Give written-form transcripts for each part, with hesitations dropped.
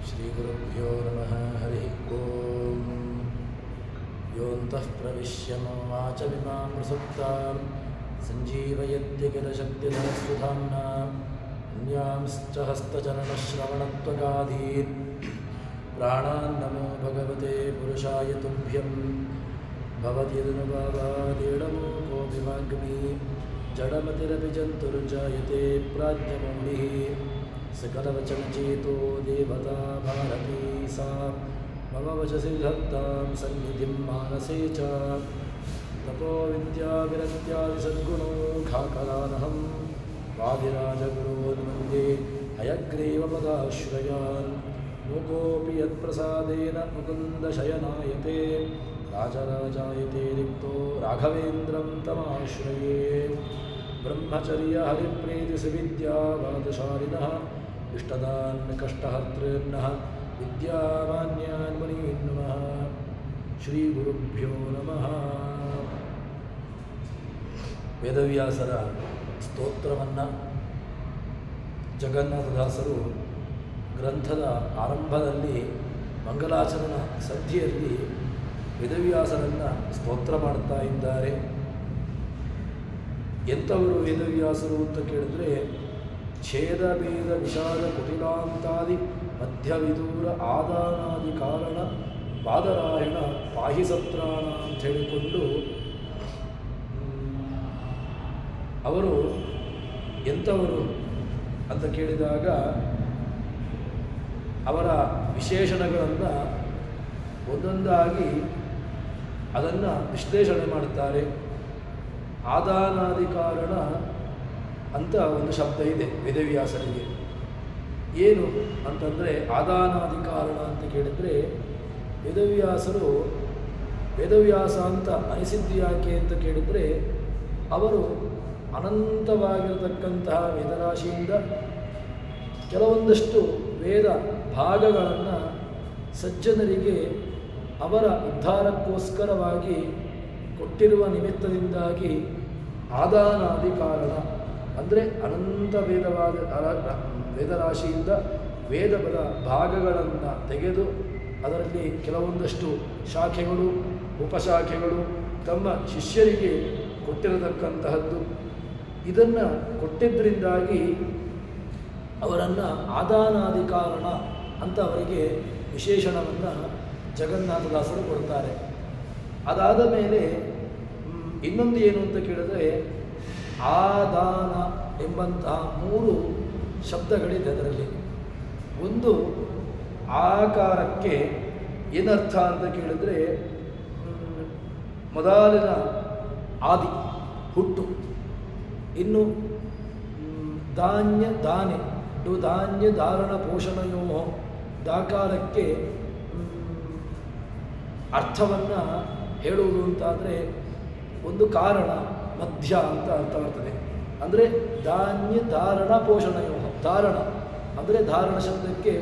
श्रीगुरुभ्यो नमः हरिः ओं योऽन्तः प्रविश्य मम वाचमिमां प्रसुप्तां सञ्जीवयत्यखिलशक्तिधरस्वधाम्ना अन्यांश्च हस्तचरणश्रवणत्वगादीन् प्राणान् नमो भगवते पुरुषाय तुभ्यं भवत्यदनुभावादेडमो कोऽपि वाग्मी जडमतिरपि जन्तुर्जायते प्राज्ञमौलिः सकलवचनचेतो देवता भारती सा मम वचसि धत्तां सन्निधिं मानसे च तपो विद्याविरक्त्यादिसद्गुणोऽघाकरानहं वादिराजगुरोन् वन्दे हयग्रीवपदाश्रयान् मुकोऽपि यत्प्रसादेन मुकुन्दशयनायते राजराजायते रिक्तो राघवेन्द्रं तमाश्रये ब्रह्मचर्य हरिप्रीतिसुविद्यावादशालिनः इष्टदान् कष्टहर्तॄन्नः विद्यामान्यान् मुनीन् नमः ಶ್ರೀಗುರುಭ್ಯೋ ನಮಃ. ವೇದವ್ಯಾಸರ ಸ್ತೋತ್ರವನ್ನು ಜಗನ್ನಾಥದಾಸರು ಗ್ರಂಥದ ಆರಂಭದಲ್ಲಿ ಮಂಗಲಾಚರಣ ಸಂಧಿಯಲ್ಲಿ ವೇದವ್ಯಾಸರನ್ನು ಸ್ತೋತ್ರ ಮಾಡ್ತಾ ಇದ್ದಾರೆ. ಎಂಥವರು ವೇದವ್ಯಾಸರು ಅಂತ ಕೇಳಿದ್ರೆ ಛೇದ ಭೇದ ವಿಷಾದ ಕುಟಿಲಾಂತಾದಿ ಮಧ್ಯವಿದೂರ ಆದಾನಾದಿ ಕಾರಣ ಬಾದರಾಯಣ ಪಾಹಿ ಸತ್ರಾಣ ಅಂತ ಹೇಳಿಕೊಂಡು ಅವರು ಎಂಥವರು ಅಂತ ಕೇಳಿದಾಗ ಅವರ ವಿಶೇಷಣಗಳನ್ನು ಒಂದೊಂದಾಗಿ ಅದನ್ನು ವಿಶ್ಲೇಷಣೆ ಮಾಡುತ್ತಾರೆ. ಆದಾನಾದಿ ಕಾರಣ ಅಂತ ಒಂದು ಶಬ್ದ ಇದೆ ವೇದವ್ಯಾಸರಿಗೆ. ಏನು ಅಂತಂದರೆ ಆದಾನಾದಿ ಕಾರಣ ಅಂತ ಕೇಳಿದರೆ ವೇದವ್ಯಾಸರು ವೇದವ್ಯಾಸ ಅಂತ ಅನಿಸಿದ್ದು ಯಾಕೆ ಅಂತ ಕೇಳಿದರೆ ಅವರು ಅನಂತವಾಗಿರತಕ್ಕಂತಹ ವೇದರಾಶಿಯಿಂದ ಕೆಲವೊಂದಷ್ಟು ವೇದ ಭಾಗಗಳನ್ನು ಸಜ್ಜನರಿಗೆ ಅವರ ಉದ್ಧಾರಕ್ಕೋಸ್ಕರವಾಗಿ ಕೊಟ್ಟಿರುವ ನಿಮಿತ್ತದಿಂದಾಗಿ ಆದಾನಾದಿ ಕಾರಣ ಅಂದರೆ ಅನಂತ ವೇದರಾಶಿಯಿಂದ ವೇದದ ಭಾಗಗಳನ್ನು ತೆಗೆದು ಅದರಲ್ಲಿ ಕೆಲವೊಂದಷ್ಟು ಶಾಖೆಗಳು ಉಪಶಾಖೆಗಳು ತಮ್ಮ ಶಿಷ್ಯರಿಗೆ ಕೊಟ್ಟಿರತಕ್ಕಂತಹದ್ದು. ಇದನ್ನು ಕೊಟ್ಟಿದ್ದರಿಂದಾಗಿ ಅವರನ್ನು ಆದಾನಾದಿ ಕಾರಣ ಅಂತ ಅವರಿಗೆ ವಿಶೇಷಣವನ್ನು ಜಗನ್ನಾಥದಾಸರು ಕೊಡ್ತಾರೆ. ಅದಾದ ಮೇಲೆ ಇನ್ನೊಂದು ಏನು ಅಂತ ಕೇಳಿದ್ರೆ ಆದಾನ ಎಂಬಂತಹ 3 ಶಬ್ದಗಳಿದೆ ಅದರಲ್ಲಿ. ಒಂದು ಆಕಾರಕ್ಕೆ ಏನರ್ಥ ಅಂತ ಕೇಳಿದ್ರೆ ಮೊದಲಿನ ಆದಿ ಹುಟ್ಟು. ಇನ್ನು ಧಾನ್ಯ ದಾನೆ ಧಾನ್ಯ ಧಾರಣ ಪೋಷಣೆಯೋ ದಾಕಾರಕ್ಕೆ ಅರ್ಥವನ್ನು ಹೇಳುವುದು ಅಂತಾದರೆ ಒಂದು ಕಾರಣ ಮಧ್ಯ ಅಂತ ಅರ್ಥ ಬರ್ತದೆ. ಅಂದರೆ ಧಾನ್ಯ ಧಾರಣ ಪೋಷಣೆಯೋ ಧಾರಣ ಅಂದರೆ ಧಾರಣ ಶಬ್ದಕ್ಕೆ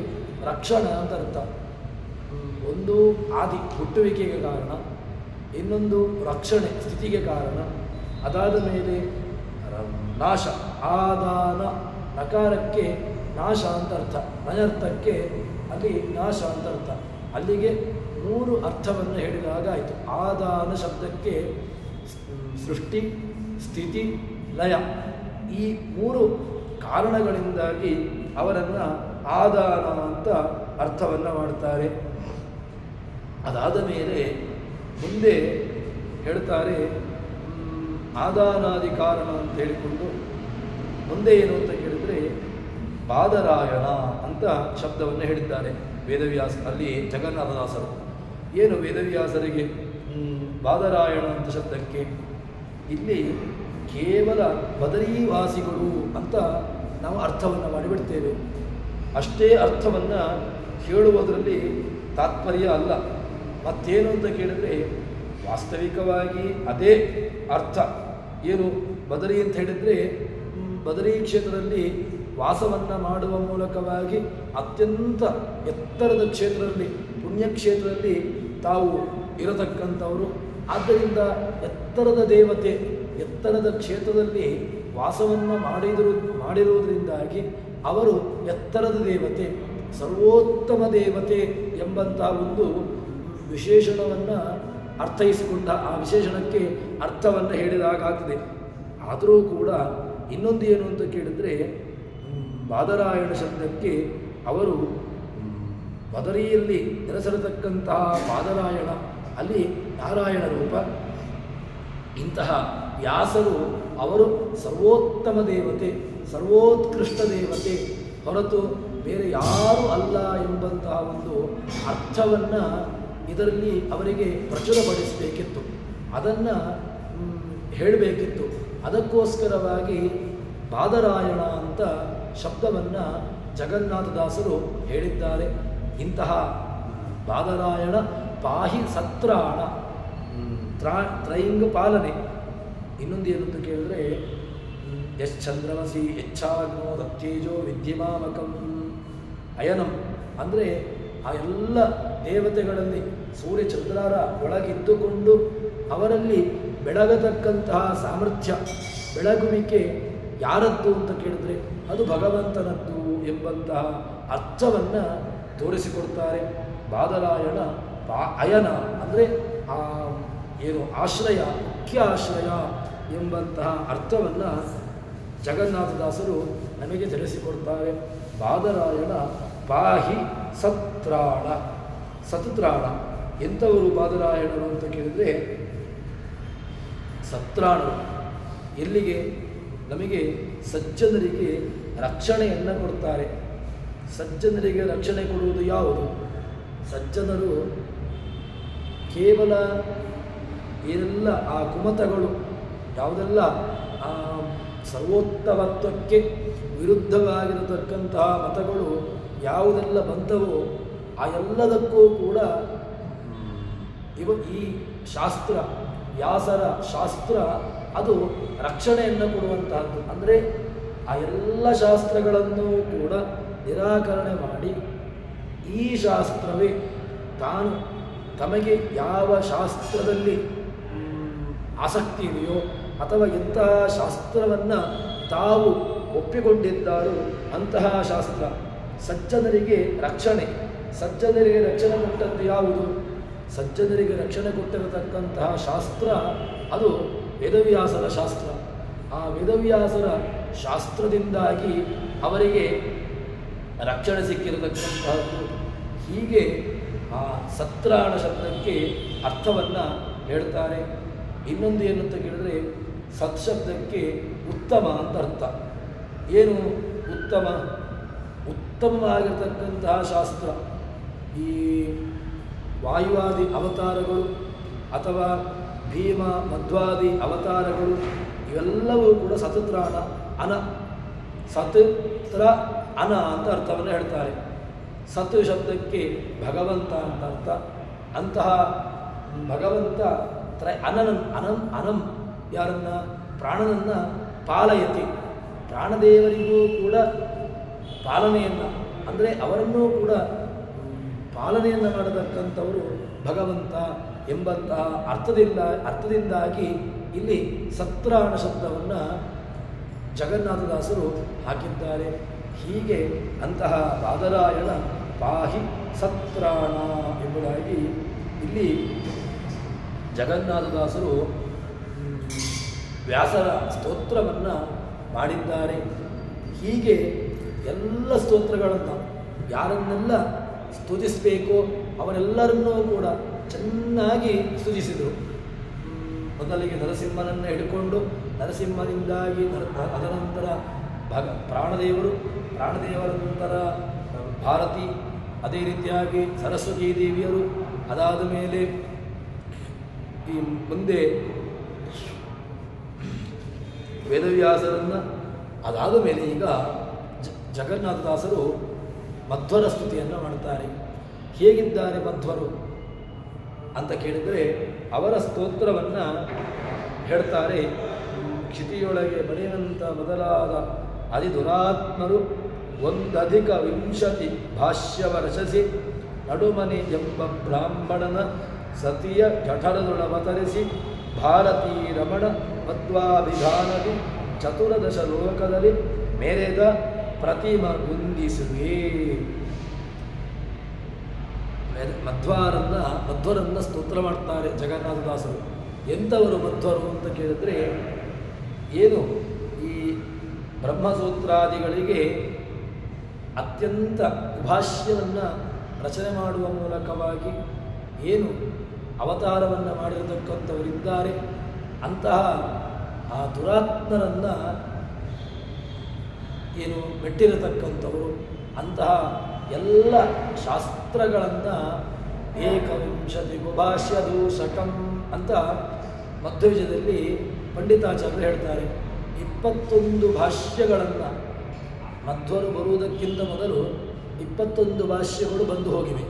ರಕ್ಷಣೆ ಅಂತ ಅರ್ಥ. ಒಂದು ಆದಿ ಹುಟ್ಟುವಿಕೆಗೆ ಕಾರಣ, ಇನ್ನೊಂದು ರಕ್ಷಣೆ ಸ್ಥಿತಿಗೆ ಕಾರಣ. ಅದಾದ ಮೇಲೆ ನಾಶ ಆದಾನ ನಕಾರಕ್ಕೆ ನಾಶ ಅಂತ ಅರ್ಥ, ನಯರ್ಥಕ್ಕೆ ಅಲ್ಲಿ ನಾಶ ಅಂತ ಅರ್ಥ. ಅಲ್ಲಿಗೆ 3 ಅರ್ಥವನ್ನು ಹೇಳಿದಾಗ ಆಯಿತು. ಆದಾನ ಶಬ್ದಕ್ಕೆ ಸೃಷ್ಟಿ ಸ್ಥಿತಿ ಲಯ ಈ 3 ಕಾರಣಗಳಿಂದಾಗಿ ಅವರನ್ನು ಆದಾನ ಅಂತ ಅರ್ಥವನ್ನು ಮಾಡ್ತಾರೆ. ಅದಾದ ಮೇಲೆ ಮುಂದೆ ಹೇಳ್ತಾರೆ ಆದಾನಾದಿ ಕಾರಣ ಅಂತ ಹೇಳಿಕೊಂಡು ಮುಂದೆ ಏನು ಅಂತ ಕೇಳಿದರೆ ಬಾದರಾಯಣ ಅಂತ ಶಬ್ದವನ್ನು ಹೇಳಿದ್ದಾರೆ ವೇದವ್ಯಾಸ ಅಲ್ಲಿ ಜಗನ್ನಾಥದಾಸರು. ಏನು ವೇದವ್ಯಾಸರಿಗೆ ಬಾದರಾಯಣ ಅಂತ ಶಬ್ದಕ್ಕೆ ಇಲ್ಲಿ ಕೇವಲ ಬದರೀವಾಸಿಗಳು ಅಂತ ನಾವು ಅರ್ಥವನ್ನು ಮಾಡಿಬಿಡ್ತೇವೆ. ಅಷ್ಟೇ ಅರ್ಥವನ್ನು ಹೇಳುವುದರಲ್ಲಿ ತಾತ್ಪರ್ಯ ಅಲ್ಲ. ಮತ್ತೇನು ಅಂತ ಕೇಳಿದರೆ ವಾಸ್ತವಿಕವಾಗಿ ಅದೇ ಅರ್ಥ. ಏನು ಬದರಿ ಅಂತ ಹೇಳಿದರೆ ಬದರಿ ಕ್ಷೇತ್ರದಲ್ಲಿ ವಾಸವನ್ನು ಮಾಡುವ ಮೂಲಕವಾಗಿ ಅತ್ಯಂತ ಎತ್ತರದ ಕ್ಷೇತ್ರದಲ್ಲಿ ಪುಣ್ಯಕ್ಷೇತ್ರದಲ್ಲಿ ತಾವು ಇರತಕ್ಕಂಥವರು. ಆದ್ದರಿಂದ ಎತ್ತರದ ದೇವತೆ ಎತ್ತರದ ಕ್ಷೇತ್ರದಲ್ಲಿ ವಾಸವನ್ನು ಮಾಡಿರುವುದರಿಂದಾಗಿ ಅವರು ಎತ್ತರದ ದೇವತೆ. ಸರ್ವೋತ್ತಮ ದೇವತೆ ಎಂಬಂಥ ಒಂದು ವಿಶೇಷಣವನ್ನು ಅರ್ಥೈಸಿಕೊಂಡ ಆ ವಿಶೇಷಣಕ್ಕೆ ಅರ್ಥವನ್ನು ಹೇಳಿದಾಗಾಗ್ತದೆ. ಆದರೂ ಕೂಡ ಇನ್ನೊಂದು ಏನು ಅಂತ ಕೇಳಿದರೆ ಬಾದರಾಯಣ ಶಬ್ದಕ್ಕೆ ಅವರು ಬದರಿಯಲ್ಲಿ ನೆಲೆಸಿರತಕ್ಕಂತಹ ಬಾದರಾಯಣ ಅಲ್ಲಿ ನಾರಾಯಣ ರೂಪ. ಇಂತಹ ವ್ಯಾಸರು ಅವರು ಸರ್ವೋತ್ತಮ ದೇವತೆ, ಸರ್ವೋತ್ಕೃಷ್ಟ ದೇವತೆ ಹೊರತು ಬೇರೆ ಯಾರೂ ಅಲ್ಲ ಎಂಬಂತಹ ಒಂದು ಅರ್ಥವನ್ನು ಇದರಲ್ಲಿ ಅವರಿಗೆ ಪ್ರಚುರಪಡಿಸಬೇಕಿತ್ತು, ಅದನ್ನು ಹೇಳಬೇಕಿತ್ತು. ಅದಕ್ಕೋಸ್ಕರವಾಗಿ ಬಾದರಾಯಣ ಅಂತ ಶಬ್ದವನ್ನು ಜಗನ್ನಾಥದಾಸರು ಹೇಳಿದ್ದಾರೆ. ಇಂತಹ ಬಾದರಾಯಣ ಪಾಹಿ ಸತ್ರಾಣ ತ್ರೈಂಗ ಪಾಲನೆ. ಇನ್ನೊಂದು ಏನು ಅಂತ ಕೇಳಿದ್ರೆ ಯಶ್ಚಂದ್ರಮಸಿ ಯಚ್ಛಾಗ್ನೋ ದತ್ತೇಜೋ ವಿದ್ಯಮಾಮಕಂ ಅಯನಂ ಅಂದರೆ ಆ ಎಲ್ಲ ದೇವತೆಗಳಲ್ಲಿ ಸೂರ್ಯಚಂದ್ರರ ಒಳಗಿದ್ದುಕೊಂಡು ಅವರಲ್ಲಿ ಬೆಳಗತಕ್ಕಂತಹ ಸಾಮರ್ಥ್ಯ, ಬೆಳಗುವಿಕೆ ಯಾರದ್ದು ಅಂತ ಕೇಳಿದ್ರೆ ಅದು ಭಗವಂತನದ್ದು ಎಂಬಂತಹ ಅರ್ಥವನ್ನು ತೋರಿಸಿಕೊಡ್ತಾರೆ. ಬಾದರಾಯಣ ಅಯನ ಅಂದರೆ ಆ ಏನು ಆಶ್ರಯ, ಮುಖ್ಯ ಆಶ್ರಯ ಎಂಬಂತಹ ಅರ್ಥವನ್ನು ಜಗನ್ನಾಥದಾಸರು ನಮಗೆ ತಿಳಿಸಿಕೊಡ್ತಾರೆ. ಬಾದರಾಯಣ ಪಾಹಿ ಸತ್ರಾಣ, ಸತ್ರಾಣ ಎಂಥವರು ಬಾದರಾಯಣರು ಅಂತ ಕೇಳಿದರೆ ಸತ್ರಾಣರು. ಎಲ್ಲಿಗೆ? ನಮಗೆ ಸಜ್ಜನರಿಗೆ ರಕ್ಷಣೆಯನ್ನು ಕೊಡ್ತಾರೆ. ಸಜ್ಜನರಿಗೆ ರಕ್ಷಣೆ ಕೊಡುವುದು ಯಾವುದು? ಸಜ್ಜನರು ಕೇವಲ ಏನೆಲ್ಲ ಆ ಕುಮತಗಳು ಯಾವುದೆಲ್ಲ ಆ ಸರ್ವೋತ್ತಮತ್ವಕ್ಕೆ ವಿರುದ್ಧವಾಗಿರತಕ್ಕಂತಹ ಮತಗಳು ಯಾವುದೆಲ್ಲ ಬಂತವೋ ಆ ಎಲ್ಲದಕ್ಕೂ ಕೂಡ ಈ ಶಾಸ್ತ್ರ, ವ್ಯಾಸರ ಶಾಸ್ತ್ರ ಅದು ರಕ್ಷಣೆಯನ್ನು ಕೊಡುವಂತಹದ್ದು. ಅಂದರೆ ಆ ಎಲ್ಲ ಶಾಸ್ತ್ರಗಳನ್ನು ಕೂಡ ನಿರಾಕರಣೆ ಮಾಡಿ ಈ ಶಾಸ್ತ್ರವೇ ತಾನು ತಮಗೆ ಯಾವ ಶಾಸ್ತ್ರದಲ್ಲಿ ಆಸಕ್ತಿ ಇದೆಯೋ ಅಥವಾ ಎಂತಹ ಶಾಸ್ತ್ರವನ್ನು ತಾವು ಒಪ್ಪಿಕೊಂಡಿದ್ದಾರೋ ಅಂತಹ ಶಾಸ್ತ್ರ ಸಜ್ಜನರಿಗೆ ರಕ್ಷಣೆ. ಸಜ್ಜನರಿಗೆ ರಕ್ಷಣೆ ಕೊಟ್ಟದ್ದು ಯಾವುದು? ಸಜ್ಜನರಿಗೆ ರಕ್ಷಣೆ ಕೊಟ್ಟಿರತಕ್ಕಂತಹ ಶಾಸ್ತ್ರ ಅದು ವೇದವ್ಯಾಸರ ಶಾಸ್ತ್ರ. ಆ ವೇದವ್ಯಾಸರ ಶಾಸ್ತ್ರದಿಂದಾಗಿ ಅವರಿಗೆ ರಕ್ಷಣೆ ಸಿಕ್ಕಿರತಕ್ಕಂತಹದ್ದು. ಹೀಗೆ ಆ ಸತ್ರಾಣ ಶಬ್ದಕ್ಕೆ ಅರ್ಥವನ್ನು ಹೇಳ್ತಾರೆ. ಇನ್ನೊಂದು ಏನು ಅಂತ ಕೇಳಿದ್ರೆ ಸತ್ ಶಬ್ದಕ್ಕೆ ಉತ್ತಮ ಅಂತ ಅರ್ಥ. ಏನು ಉತ್ತಮ? ಉತ್ತಮವಾಗಿರ್ತಕ್ಕಂತಹ ಶಾಸ್ತ್ರ. ಈ ವಾಯುವಾದಿ ಅವತಾರಗಳು ಅಥವಾ ಭೀಮ ಮಧ್ವಾದಿ ಅವತಾರಗಳು ಇವೆಲ್ಲವೂ ಕೂಡ ಸತತ್ರಾಣ ಅನ, ಸತ್ ತ್ರ ಅನ ಅಂತ ಅರ್ಥವನ್ನು ಹೇಳ್ತಾರೆ. ಸತ್ ಶಬ್ದಕ್ಕೆ ಭಗವಂತ ಅಂತ ಅರ್ಥ. ಅಂತಹ ಭಗವಂತ ಅನಂ ಯಾರನ್ನ? ಪ್ರಾಣನನ್ನು ಪಾಲಯತಿ. ಪ್ರಾಣದೇವರಿಗೂ ಕೂಡ ಪಾಲನೆಯನ್ನು ಅಂದರೆ ಅವರನ್ನೂ ಕೂಡ ಪಾಲನೆಯನ್ನು ಮಾಡತಕ್ಕಂಥವರು ಭಗವಂತ ಎಂಬಂತಹ ಅರ್ಥದಿಂದಾಗಿ ಇಲ್ಲಿ ಸತ್ರಾಣ ಶಬ್ದವನ್ನು ಜಗನ್ನಾಥದಾಸರು ಹಾಕಿದ್ದಾರೆ. ಹೀಗೆ ಅಂತಹ ಬಾದರಾಯಣ ಪಾಹಿ ಸತ್ರಾಣ ಎಂಬುದಾಗಿ ಇಲ್ಲಿ ಜಗನ್ನಾಥದಾಸರು ವ್ಯಾಸರ ಸ್ತೋತ್ರವನ್ನು ಮಾಡಿದ್ದಾರೆ. ಹೀಗೆ ಎಲ್ಲ ಸ್ತೋತ್ರಗಳನ್ನು ಯಾರನ್ನೆಲ್ಲ ಸ್ತುತಿಸಬೇಕೋ ಅವರೆಲ್ಲರನ್ನೂ ಕೂಡ ಚೆನ್ನಾಗಿ ಸ್ತುತಿಸಿದರು. ಮೊದಲಿಗೆ ನರಸಿಂಹನನ್ನು ಹಿಡ್ಕೊಂಡು ನರಸಿಂಹದಿಂದಾಗಿ ಅದರ ನಂತರ ಪ್ರಾಣದೇವರ ನಂತರ ಭಾರತಿ, ಅದೇ ರೀತಿಯಾಗಿ ಸರಸ್ವತೀ ದೇವಿಯರು, ಅದಾದ ಮೇಲೆ ಈ ಮುಂದೆ ವೇದವ್ಯಾಸರನ್ನು, ಅದಾದ ಮೇಲೆ ಈಗ ಜಗನ್ನಾಥದಾಸರು ಮಧ್ವರ ಸ್ತುತಿಯನ್ನು ಮಾಡ್ತಾರೆ. ಹೇಗಿದ್ದಾರೆ ಮಧ್ವರು ಅಂತ ಕೇಳಿದರೆ ಅವರ ಸ್ತೋತ್ರವನ್ನು ಹೇಳ್ತಾರೆ. ಕ್ಷಿತಿಯೊಳಗೆ ಬರೆಯುವಂಥ ಮೊದಲಾದ ಅಧಿದುರಾತ್ಮರು 120 ಭಾಷ್ಯವ ರಚಿಸಿ ನಡುಮನೆ ಎಂಬ ಬ್ರಾಹ್ಮಣನ ಸತಿಯ ಜಠರದೊಳವತರಿಸಿ ಭಾರತೀ ರಮಣ ಮಧ್ವಾಭಿಧಾನದಿ ಚತುರ್ದಶ ಲೋಕದಲ್ಲಿ ಮೆರೆದ ಪ್ರತಿಮ ಗುಂದಿಸುವೆ. ಮಧ್ವರನ್ನು ಸ್ತೋತ್ರ ಮಾಡ್ತಾರೆ ಜಗನ್ನಾಥದಾಸರು. ಎಂಥವರು ಮಧ್ವರು ಅಂತ ಕೇಳಿದ್ರೆ, ಏನು ಈ ಬ್ರಹ್ಮಸೂತ್ರಾದಿಗಳಿಗೆ ಅತ್ಯಂತ ಭಾಷ್ಯವನ್ನು ರಚನೆ ಮಾಡುವ ಮೂಲಕವಾಗಿ ಏನು ಅವತಾರವನ್ನು ಮಾಡಿರತಕ್ಕಂಥವರಿದ್ದಾರೆ, ಅಂತಹ ಆ ದುರಾತ್ಮರನ್ನು ಏನು ಮೆಟ್ಟಿರತಕ್ಕಂಥವರು, ಅಂತಹ ಎಲ್ಲ ಶಾಸ್ತ್ರಗಳನ್ನು ಏಕವಿಂಶತಿ ಗುಭಾಷ್ಯ ದೂಷಕಂ ಅಂತ ಮಧ್ವವಿಜಯದಲ್ಲಿ ಪಂಡಿತಾಚಾರ್ಯರು ಹೇಳ್ತಾರೆ. 21 ಭಾಷ್ಯಗಳನ್ನು ಮಧ್ವರು ಬರುವುದಕ್ಕಿಂತ ಮೊದಲು 21 ಭಾಷ್ಯಗಳು ಬಂದು ಹೋಗಿವೆ.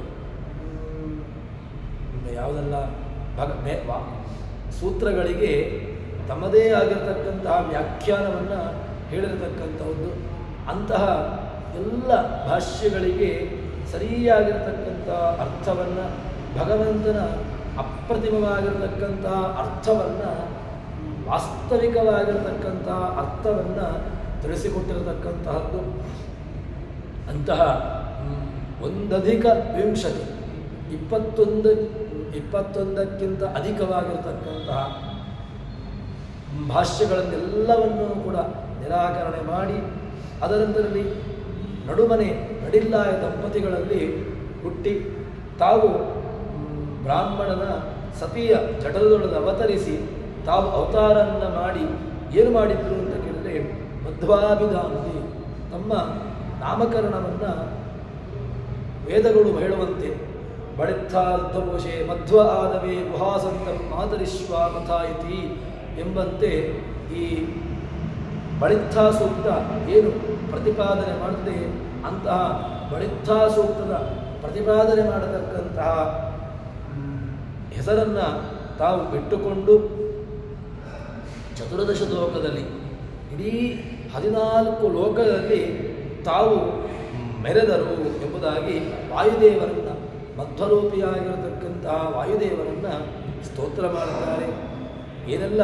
ಯಾವುದೆಲ್ಲ ಸೂತ್ರಗಳಿಗೆ ತಮ್ಮದೇ ಆಗಿರತಕ್ಕಂತಹ ವ್ಯಾಖ್ಯಾನವನ್ನು ಹೇಳಿರತಕ್ಕಂಥದ್ದು. ಅಂತಹ ಎಲ್ಲ ಭಾಷ್ಯಗಳಿಗೆ ಸರಿಯಾಗಿರತಕ್ಕಂಥ ಅರ್ಥವನ್ನು, ಭಗವಂತನ ಅಪ್ರತಿಮವಾಗಿರತಕ್ಕಂತಹ ಅರ್ಥವನ್ನು, ವಾಸ್ತವಿಕವಾಗಿರತಕ್ಕಂತಹ ಅರ್ಥವನ್ನು ತಿಳಿಸಿಕೊಟ್ಟಿರತಕ್ಕಂತಹದ್ದು. ಅಂತಹ 1+20 21ಕ್ಕಿಂತ ಅಧಿಕವಾಗಿರತಕ್ಕಂತಹ ಭಾಷ್ಯಗಳನ್ನೆಲ್ಲವನ್ನೂ ಕೂಡ ನಿರಾಕರಣೆ ಮಾಡಿ, ಅದರಂತರಲ್ಲಿ ನಡುಮನೆ ನಡಿಲ್ಲಾಯ ದಂಪತಿಗಳಲ್ಲಿ ಹುಟ್ಟಿ ತಾವು ಬ್ರಾಹ್ಮಣನ ಸತಿಯ ಜಠರದೊಳಗೆ ಅವತರಿಸಿ ತಾವು ಅವತಾರವನ್ನು ಮಾಡಿ ಏನು ಮಾಡಿದ್ರು ಅಂತ ಕೇಳಿದರೆ, ಮಧ್ವಾಭಿಧಾನದಿ ತಮ್ಮ ನಾಮಕರಣವನ್ನು ವೇದಗಳು ಹೇಳುವಂತೆ ಬಳಿತ್ಥಾರ್ಥಪೋಷೆ ಮಧ್ವ ಆದವೇ ಗುಹಾಸಂತಂ ಮಾತರಿಶ್ವ ಮಥಾಯಿತಿ ಎಂಬಂತೆ ಈ ಬಳಿತ್ಥಾ ಸೂಕ್ತ ಏನು ಪ್ರತಿಪಾದನೆ ಮಾಡುತ್ತದೆ, ಅಂತಹ ಬಳಿತ್ಥಾ ಸೂಕ್ತದ ಪ್ರತಿಪಾದನೆ ಮಾಡತಕ್ಕಂತಹ ಹೆಸರನ್ನು ತಾವು ಬಿಟ್ಟುಕೊಂಡು ಚತುರ್ದಶ ಲೋಕದಲ್ಲಿ, ಇಡೀ 14 ಲೋಕದಲ್ಲಿ ತಾವು ಮೆರೆದರು ಎಂಬುದಾಗಿ ವಾಯುದೇವರನ್ನು, ಮಧ್ವರೂಪಿಯಾಗಿರತಕ್ಕಂತಹ ವಾಯುದೇವರನ್ನು ಸ್ತೋತ್ರ ಮಾಡುತ್ತಾರೆ. ಏನೆಲ್ಲ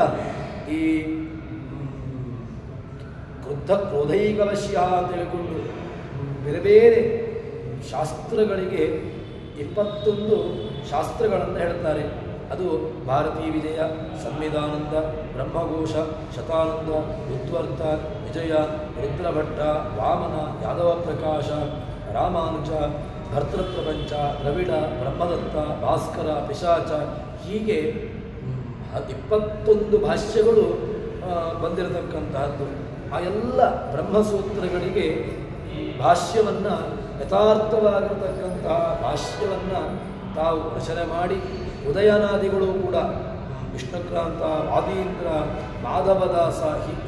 ಈ ಕ್ರೋಧೈಕವಶ್ಯ ಅಂತ ಹೇಳಿಕೊಂಡು ಬೇರೆ ಬೇರೆ ಶಾಸ್ತ್ರಗಳಿಗೆ 21 ಶಾಸ್ತ್ರಗಳನ್ನು ಹೇಳ್ತಾರೆ. ಅದು ಭಾರತೀ ವಿಜಯ, ಸಂವಿಧಾನಂದ, ಬ್ರಹ್ಮಘೋಷ, ಶತಾನಂದ, ಉದ್ವರ್ತ, ವಿಜಯ, ರುದ್ರಭಟ್ಟ, ವಾಮನ, ಯಾದವ ಪ್ರಕಾಶ, ರಾಮಾನುಜ, ಭರ್ತೃಪ್ರಪಂಚ, ದ್ರವಿಡ, ಬ್ರಹ್ಮದತ್ತ, ಭಾಸ್ಕರ, ಪಿಶಾಚ, ಹೀಗೆ 21 ಭಾಷ್ಯಗಳು ಬಂದಿರತಕ್ಕಂತಹದ್ದು. ಆ ಎಲ್ಲ ಬ್ರಹ್ಮಸೂತ್ರಗಳಿಗೆ ಭಾಷ್ಯವನ್ನು, ಯಥಾರ್ಥವಾಗಿರತಕ್ಕಂತಹ ಭಾಷ್ಯವನ್ನು ತಾವು ರಚನೆ ಮಾಡಿ, ಉದಯನಾದಿಗಳು ಕೂಡ ವಿಷ್ಣುಕ್ರಾಂತ, ವಾದೀಂದ್ರ, ಮಾಧವದಾಸ,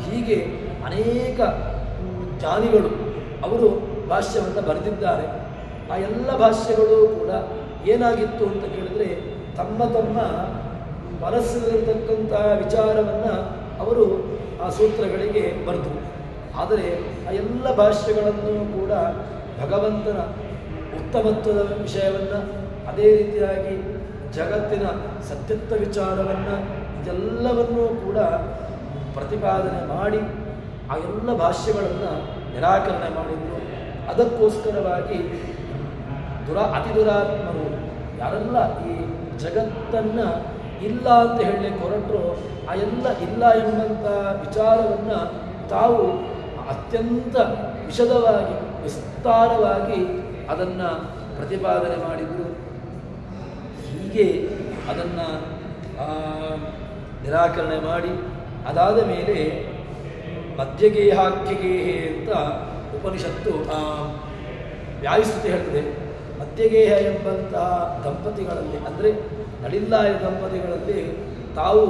ಹೀಗೆ ಅನೇಕ ಜ್ಞಾನಿಗಳು ಅವರು ಭಾಷ್ಯವನ್ನು ಬರೆದಿದ್ದಾರೆ. ಆ ಎಲ್ಲ ಭಾಷ್ಯಗಳು ಕೂಡ ಏನಾಗಿತ್ತು ಅಂತ ಕೇಳಿದರೆ, ತಮ್ಮ ತಮ್ಮ ಮನಸ್ಸಿನಲ್ಲಿರತಕ್ಕಂಥ ವಿಚಾರವನ್ನು ಅವರು ಆ ಸೂತ್ರಗಳಿಗೆ ಬರೆದರು. ಆದರೆ ಆ ಎಲ್ಲ ಭಾಷ್ಯಗಳನ್ನು ಕೂಡ ಭಗವಂತನ ಉತ್ತಮತ್ವದ ವಿಷಯವನ್ನು, ಅದೇ ರೀತಿಯಾಗಿ ಜಗತ್ತಿನ ಸತ್ಯತ್ವ ವಿಚಾರವನ್ನು, ಇದೆಲ್ಲವನ್ನೂ ಕೂಡ ಪ್ರತಿಪಾದನೆ ಮಾಡಿ ಆ ಎಲ್ಲ ಭಾಷ್ಯಗಳನ್ನು ನಿರಾಕರಣೆ ಮಾಡಿದರು. ಅದಕ್ಕೋಸ್ಕರವಾಗಿ ಅತಿ ದುರಾತ್ಮರು ಯಾರೆಲ್ಲ ಈ ಜಗತ್ತನ್ನು ಇಲ್ಲ ಅಂತ ಹೇಳಲಿಕ್ಕೆ ಹೊರಟರು, ಆ ಎಲ್ಲ ಇಲ್ಲ ಎಂಬಂಥ ವಿಚಾರವನ್ನು ತಾವು ಅತ್ಯಂತ ವಿಶದವಾಗಿ, ವಿಸ್ತಾರವಾಗಿ ಅದನ್ನು ಪ್ರತಿಪಾದನೆ ಮಾಡಿದರು. ಹೀಗೆ ಅದನ್ನು ನಿರಾಕರಣೆ ಮಾಡಿ, ಅದಾದ ಮೇಲೆ ಮಧ್ಯಗೇಹಾಖ್ಯಗೇಹೆ ಅಂತ ಉಪನಿಷತ್ತು ವ್ಯಾಯುಸ್ತುತಿ ಹೇಳ್ತದೆ. ಮಧ್ಯಗೇಹ ಎಂಬಂತಹ ದಂಪತಿಗಳಲ್ಲಿ, ಅಂದರೆ ನಳಿಲ್ಲಾಯ ದಂಪತಿಗಳಲ್ಲಿ ತಾವು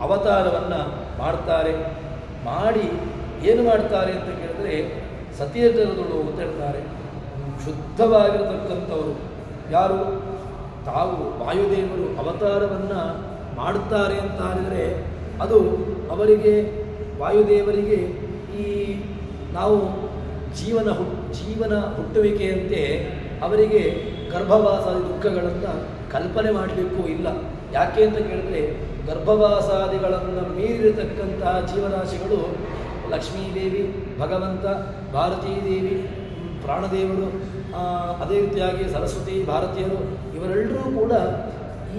ಅವತಾರವನ್ನು ಮಾಡ್ತಾರೆ. ಮಾಡಿ ಏನು ಮಾಡ್ತಾರೆ ಅಂತ ಕೇಳಿದ್ರೆ, ಸತಿಯಜರದಳು ಅಂತ ಹೇಳ್ತಾರೆ. ಶುದ್ಧವಾಗಿರತಕ್ಕಂಥವರು ಯಾರು? ತಾವು ವಾಯುದೇವರು ಅವತಾರವನ್ನು ಮಾಡುತ್ತಾರೆ ಅಂತ ಹೇಳಿದರೆ, ಅದು ಅವರಿಗೆ, ವಾಯುದೇವರಿಗೆ ಈ ನಾವು ಜೀವನ ಹುಟ್ಟುವಿಕೆಯಂತೆ ಅವರಿಗೆ ಗರ್ಭವಾಸಾದಿ ದುಃಖಗಳನ್ನು ಕಲ್ಪನೆ ಮಾಡಲಿಕ್ಕೂ ಇಲ್ಲ. ಯಾಕೆ ಅಂತ ಕೇಳಿದ್ರೆ, ಗರ್ಭವಾಸಾದಿಗಳನ್ನು ಮೀರಿರತಕ್ಕಂತಹ ಜೀವರಾಶಿಗಳು ಲಕ್ಷ್ಮೀದೇವಿ, ಭಗವಂತ, ಭಾರತೀದೇವಿ, ಪ್ರಾಣದೇವರು, ಅದೇ ಅದೇ ರೀತಿಯಾಗಿ ಸರಸ್ವತಿ ಭಾರತೀಯರು ಇವರೆಲ್ಲರೂ ಕೂಡ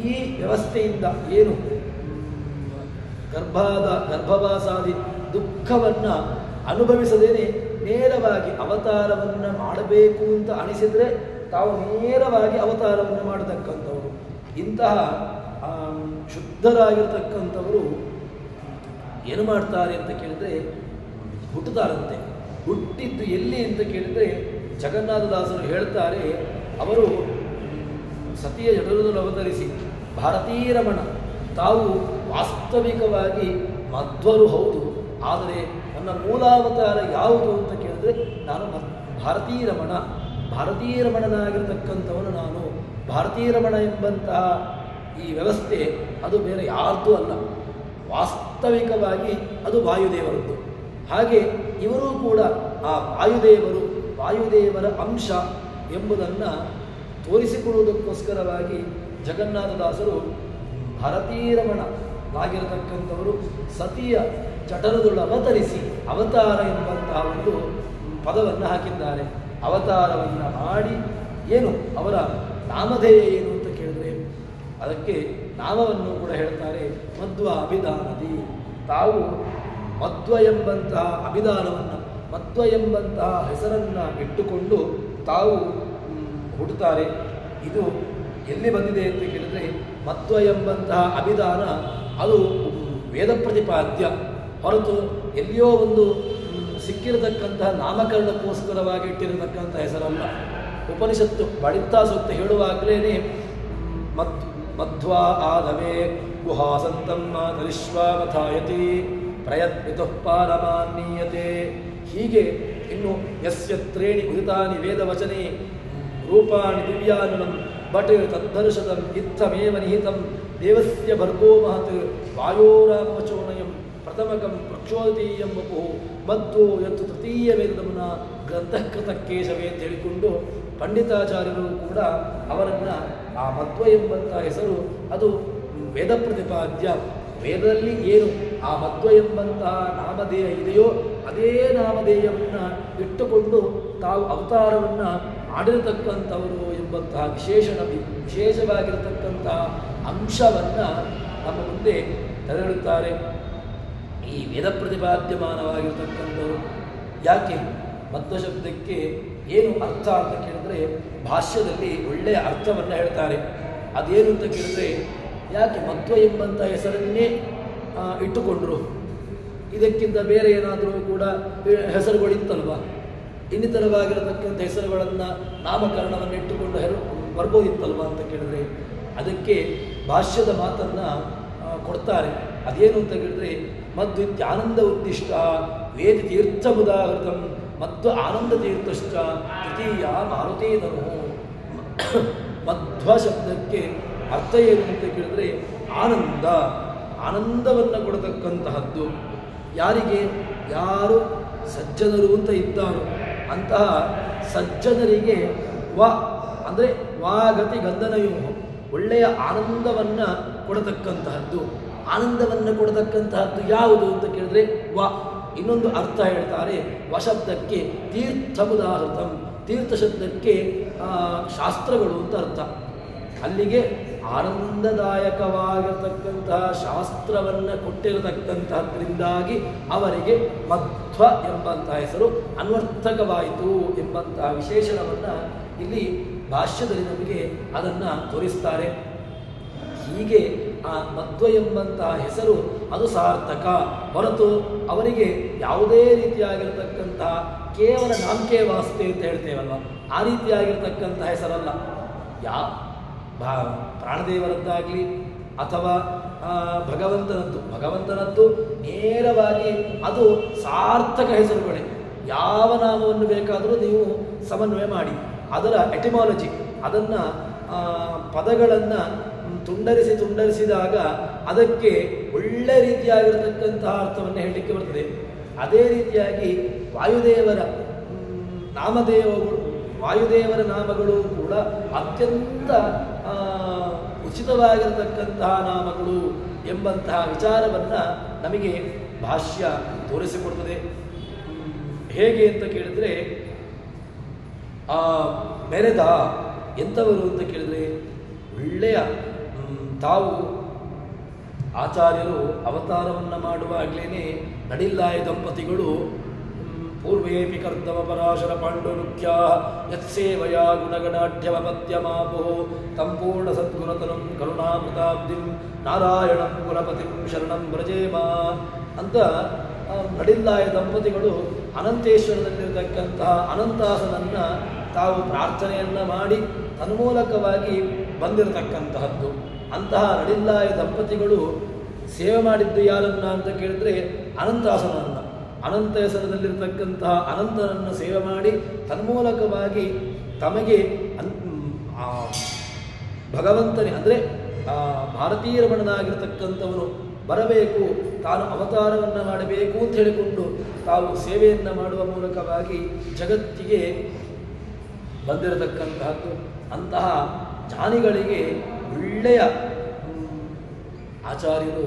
ಈ ವ್ಯವಸ್ಥೆಯಿಂದ ಏನು ಗರ್ಭವಾಸಾದಿ ದುಃಖವನ್ನು ಅನುಭವಿಸದೇನೆ ನೇರವಾಗಿ ಅವತಾರವನ್ನು ಮಾಡಬೇಕು ಅಂತ ಅನಿಸಿದರೆ ತಾವು ನೇರವಾಗಿ ಅವತಾರವನ್ನು ಮಾಡತಕ್ಕಂಥವರು. ಇಂತಹ ಶುದ್ಧರಾಗಿರ್ತಕ್ಕಂಥವರು ಏನು ಮಾಡ್ತಾರೆ ಅಂತ ಕೇಳಿದರೆ ಹುಟ್ಟುತ್ತಾರಂತೆ. ಹುಟ್ಟಿದ್ದು ಎಲ್ಲಿ ಅಂತ ಕೇಳಿದರೆ ಜಗನ್ನಾಥದಾಸರು ಹೇಳ್ತಾರೆ, ಅವರು ಸತಿಯ ಜಡರನ್ನು ಅವತರಿಸಿ ಭಾರತೀರಮಣ ತಾವು ವಾಸ್ತವಿಕವಾಗಿ ಮಧ್ವರು ಹೌದು, ಆದರೆ ನನ್ನ ಮೂಲಾವತಾರ ಯಾವುದು ಅಂತ ಕೇಳಿದ್ರೆ ನಾನು ಭಾರತೀರಮಣನಾಗಿರ್ತಕ್ಕಂಥವನು ನಾನು. ಭಾರತೀರಮಣ ಎಂಬಂತಹ ಈ ವ್ಯವಸ್ಥೆ ಅದು ಬೇರೆ ಯಾರ್ದೂ ಅಲ್ಲ, ವಾಸ್ತವಿಕವಾಗಿ ಅದು ವಾಯುದೇವರದ್ದು. ಹಾಗೆ ಇವರೂ ಕೂಡ ಆ ವಾಯುದೇವರ ಅಂಶ ಎಂಬುದನ್ನು ತೋರಿಸಿಕೊಡುವುದಕ್ಕೋಸ್ಕರವಾಗಿ ಜಗನ್ನಾಥದಾಸರು ಭಾರತೀರಮಣನಾಗಿರತಕ್ಕಂಥವರು ಸತಿಯ ಜಠರದೊಳು ಅವತರಿಸಿ ಅವತಾರ ಎಂಬಂತಹ ಒಂದು ಪದವನ್ನು ಹಾಕಿದ್ದಾರೆ. ಅವತಾರವನ್ನು ಮಾಡಿ ಏನು ಅವರ ನಾಮಧೇಯ ಏನು ಅಂತ ಕೇಳಿದ್ರೆ ಅದಕ್ಕೆ ನಾಮವನ್ನು ಕೂಡ ಹೇಳ್ತಾರೆ, ಮಧ್ವ ಅಭಿಧಾನದಿ. ತಾವು ಮಧ್ವ ಎಂಬಂತಹ ಅಭಿಧಾನವನ್ನು, ಮಧ್ವ ಎಂಬಂತಹ ಹೆಸರನ್ನು ಇಟ್ಟುಕೊಂಡು ತಾವು ಹುಟ್ಟುತ್ತಾರೆ. ಇದು ಎಲ್ಲಿ ಬಂದಿದೆ ಅಂತ ಕೇಳಿದರೆ ಮಧ್ವ ಎಂಬಂತಹ ಅಭಿಧಾನ ಅದು ವೇದ ಪ್ರತಿಪಾದ್ಯ ಹೊರತು ಎಲ್ಲಿಯೋ ಒಂದು ಸಿಕ್ಕಿರತಕ್ಕಂತಹ ನಾಮಕರಣಕ್ಕೋಸ್ಕರವಾಗಿ ಇಟ್ಟಿರತಕ್ಕಂಥ ಹೆಸರಲ್ಲ. ಉಪನಿಷತ್ತು ಬಳಿತಾ ಸೂಕ್ತ ಹೇಳುವಾಗಲೇ ಮಧ್ವಾ ಆದವೇ ಗುಹಾಸಂತಮ್ಮ ತರಿಶ್ವಾಮಥಾಯತಿ ಪ್ರಯತ್ನಿತಃ ಪಾರಮಾನ್ಯತೆ. ಹೀಗೆ ಇನ್ನು ಯಸ್ಯ ತ್ರೇಣಿ ಉದಿತಾನಿ ವೇದವಚನೆ ರೂಪಾಣಿ ದಿವ್ಯಾನುಲಂ ಬಟ್ ತದ್ದರ್ಶತಂ ಇತ್ತಮೇವ ನಿಹಿತಂ ದೇವಸ್ಯ ಭರ್ಗೋ ಮಹತ್ ವಾಯೋರಾಮವಚೋನಯಂ ಪ್ರಥಮಕಂ ಪ್ರಕ್ಷೋದತೀಯಂ ವಪು ಮಧ್ವೋ ಯತ್ತು ತೃತೀಯ ವೇದಮನ ಗ್ರಂಥಕೃತ ಕೇಶವೇ ಅಂತ ಹೇಳಿಕೊಂಡು ಪಂಡಿತಾಚಾರ್ಯರು ಕೂಡ ಅವರನ್ನು ಆ ಮಧ್ವ ಎಂಬಂತಹ ಹೆಸರು ಅದು ವೇದ ಪ್ರತಿಪಾದ್ಯ. ವೇದದಲ್ಲಿ ಏನು ಆ ಮಧ್ವ ಎಂಬಂತಹ ನಾಮಧೇಯ ಇದೆಯೋ ಅದೇ ನಾಮಧೇಯವನ್ನು ಇಟ್ಟುಕೊಂಡು ತಾವು ಅವತಾರವನ್ನು ಮಾಡಿರತಕ್ಕಂಥವರು ಎಂಬಂತಹ ವಿಶೇಷವಾಗಿರತಕ್ಕಂತಹ ಅಂಶವನ್ನು ನಮ್ಮ ಮುಂದೆ ತೆರೆದಿಡುತ್ತಾರೆ. ಈ ವೇದ ಪ್ರತಿಪಾದ್ಯಮಾನವಾಗಿರ್ತಕ್ಕಂಥವರು ಯಾಕೆ ಮಧ್ವ ಶಬ್ದಕ್ಕೆ ಏನು ಅರ್ಥ ಅಂತ ಕೇಳಿದ್ರೆ ಭಾಷ್ಯದಲ್ಲಿ ಒಳ್ಳೆಯ ಅರ್ಥವನ್ನು ಹೇಳ್ತಾರೆ. ಅದೇನು ಅಂತ ಕೇಳಿದ್ರೆ ಯಾಕೆ ಮಧ್ವ ಎಂಬಂಥ ಹೆಸರನ್ನೇ ಇಟ್ಟುಕೊಂಡ್ರು, ಇದಕ್ಕಿಂತ ಬೇರೆ ಏನಾದರೂ ಕೂಡ ಹೆಸರುಗಳಿತ್ತಲ್ವ, ಇನ್ನಿತರವಾಗಿರತಕ್ಕಂಥ ಹೆಸರುಗಳನ್ನು ನಾಮಕರಣವನ್ನು ಇಟ್ಟುಕೊಂಡು ಬರ್ಬೋದಿತ್ತಲ್ವ ಅಂತ ಕೇಳಿದ್ರೆ ಅದಕ್ಕೆ ಭಾಷ್ಯದ ಮಾತನ್ನು ಕೊಡ್ತಾರೆ. ಅದೇನು ಅಂತ ಕೇಳಿದ್ರೆ ಮಧ್ವಿತ್ಯಾನಂದ ಉದ್ದಿಷ್ಟ ವೇದ ತೀರ್ಥಮುದಾಹೃತಂ ಮಧ್ವ ಆನಂದ ತೀರ್ಥಶ್ಚ ತೃತೀಯ ಮಾರುತೇತನು. ಮಧ್ವ ಶಬ್ದಕ್ಕೆ ಅರ್ಥ ಏನು ಅಂತ ಕೇಳಿದ್ರೆ ಆನಂದವನ್ನು ಕೊಡತಕ್ಕಂತಹದ್ದು. ಯಾರಿಗೆ? ಯಾರು ಸಜ್ಜನರು ಅಂತ ಇದ್ದಾರೋ ಅಂತಹ ಸಜ್ಜನರಿಗೆ ಅಂದರೆ ವಾಗತಿ ಗಂಧನಯೋ ಒಳ್ಳೆಯ ಆನಂದವನ್ನು ಕೊಡತಕ್ಕಂತಹದ್ದು. ಆನಂದವನ್ನು ಕೊಡತಕ್ಕಂತಹದ್ದು ಯಾವುದು ಅಂತ ಕೇಳಿದ್ರೆ ಇನ್ನೊಂದು ಅರ್ಥ ಹೇಳ್ತಾರೆ, ಶಬ್ದಕ್ಕೆ ತೀರ್ಥಮುದಾಹೃತಂ, ತೀರ್ಥ ಶಬ್ದಕ್ಕೆ ಶಾಸ್ತ್ರಗಳು ಅಂತ ಅರ್ಥ. ಅಲ್ಲಿಗೆ ಆನಂದದಾಯಕವಾಗಿರತಕ್ಕಂತಹ ಶಾಸ್ತ್ರವನ್ನು ಕೊಟ್ಟಿರತಕ್ಕಂತಹದ್ರಿಂದಾಗಿ ಅವರಿಗೆ ಮಧ್ವ ಎಂಬಂತಹ ಹೆಸರು ಅನ್ವರ್ಥಕವಾಯಿತು ಎಂಬಂತಹ ವಿಶೇಷಣವನ್ನು ಇಲ್ಲಿ ಭಾಷ್ಯದಲ್ಲಿ ನಮಗೆ ಅದನ್ನು ತೋರಿಸ್ತಾರೆ. ಹೀಗೆ ಆ ಮಧ್ವ ಎಂಬಂತಹ ಹೆಸರು ಅದು ಸಾರ್ಥಕ ಹೊರತು ಅವರಿಗೆ ಯಾವುದೇ ರೀತಿಯಾಗಿರ್ತಕ್ಕಂತಹ ಕೇವಲ ನಾಮಕೆ ವಾಸ್ತೆ ಅಂತ ಹೇಳ್ತೇವಲ್ವ, ಆ ರೀತಿಯಾಗಿರ್ತಕ್ಕಂಥ ಹೆಸರಲ್ಲ. ಪ್ರಾಣದೇವರದ್ದಾಗಲಿ ಅಥವಾ ಭಗವಂತನದ್ದು ನೇರವಾಗಿ ಅದು ಸಾರ್ಥಕ ಹೆಸರುಗಳೇ. ಯಾವ ನಾಮವನ್ನು ಬೇಕಾದರೂ ನೀವು ಸಮನ್ವಯ ಮಾಡಿ, ಅದರ ಎಟಿಮಾಲಜಿ ಅದನ್ನು ಪದಗಳನ್ನು ತುಂಡರಿಸಿದಾಗ ಅದಕ್ಕೆ ಒಳ್ಳೆ ರೀತಿಯಾಗಿರತಕ್ಕಂತಹ ಅರ್ಥವನ್ನು ಹೇಳಲಿಕ್ಕೆ ಬರ್ತದೆ. ಅದೇ ರೀತಿಯಾಗಿ ವಾಯುದೇವರ ನಾಮಗಳು ಕೂಡ ಅತ್ಯಂತ ಉಚಿತವಾಗಿರತಕ್ಕಂತಹ ನಾಮಗಳು ಎಂಬಂತಹ ವಿಚಾರವನ್ನು ನಮಗೆ ಭಾಷ್ಯ ತೋರಿಸಿಕೊಡ್ತದೆ. ಹೇಗೆ ಅಂತ ಕೇಳಿದರೆ ಮೆರೆದ. ಎಂಥವರು ಅಂತ ಕೇಳಿದರೆ ಒಳ್ಳೆಯ ತಾವು ಆಚಾರ್ಯರು ಅವತಾರವನ್ನು ಮಾಡುವಾಗಲೇ ನಡಿಲ್ಲಾಯ ದಂಪತಿಗಳು ಪೂರ್ವೇಪಿ ಕರ್ದವ ಪರಾಶರ ಪಾಂಡುರುಖ್ಯ ಯತ್ಸೇವಯ ಗುಣಗಣಾಢ್ಯವಪತ್ಯಮಾಪೋ ಸಂಪೂರ್ಣ ಸದ್ಗುಣತನಂ ಕರುಣಾಮೃತಾಬ್ಧಿಂ ನಾರಾಯಣಂ ಕುಲಪತಿಂ ಶರಣಂ ವ್ರಜೇಮ ಅಂತ ನಡಿಲ್ಲಾಯ ದಂಪತಿಗಳು ಅನಂತೇಶ್ವರದಲ್ಲಿರತಕ್ಕಂತಹ ಅನಂತಾಸನನ್ನು ತಾವು ಪ್ರಾರ್ಥನೆಯನ್ನು ಮಾಡಿ ತನ್ಮೂಲಕವಾಗಿ ಬಂದಿರತಕ್ಕಂತಹದ್ದು. ಅಂತಹ ನಡಿಲ್ಲಾಯ ದಂಪತಿಗಳು ಸೇವೆ ಮಾಡಿದ್ದು ಯಾರನ್ನ ಅಂತ ಕೇಳಿದರೆ ಅನಂತಾಸನನ್ನು, ಅನಂತೇಶ್ವರದಲ್ಲಿರತಕ್ಕಂತಹ ಅನಂತನನ್ನು ಸೇವೆ ಮಾಡಿ ತನ್ಮೂಲಕವಾಗಿ ತಮಗೆ ಭಗವಂತನೇ ಅಂದರೆ ಭಾರತೀಯ ರಮಣನಾಗಿರ್ತಕ್ಕಂಥವನು ಬರಬೇಕು, ತಾನು ಅವತಾರವನ್ನು ಮಾಡಬೇಕು ಅಂತ ಹೇಳಿಕೊಂಡು ತಾವು ಸೇವೆಯನ್ನು ಮಾಡುವ ಮೂಲಕವಾಗಿ ಜಗತ್ತಿಗೆ ಬಂದಿರತಕ್ಕಂತಹದ್ದು. ಅಂತಹ ಜ್ಞಾನಿಗಳಿಗೆ ಒಳ್ಳೆಯ ಆಚಾರ್ಯರು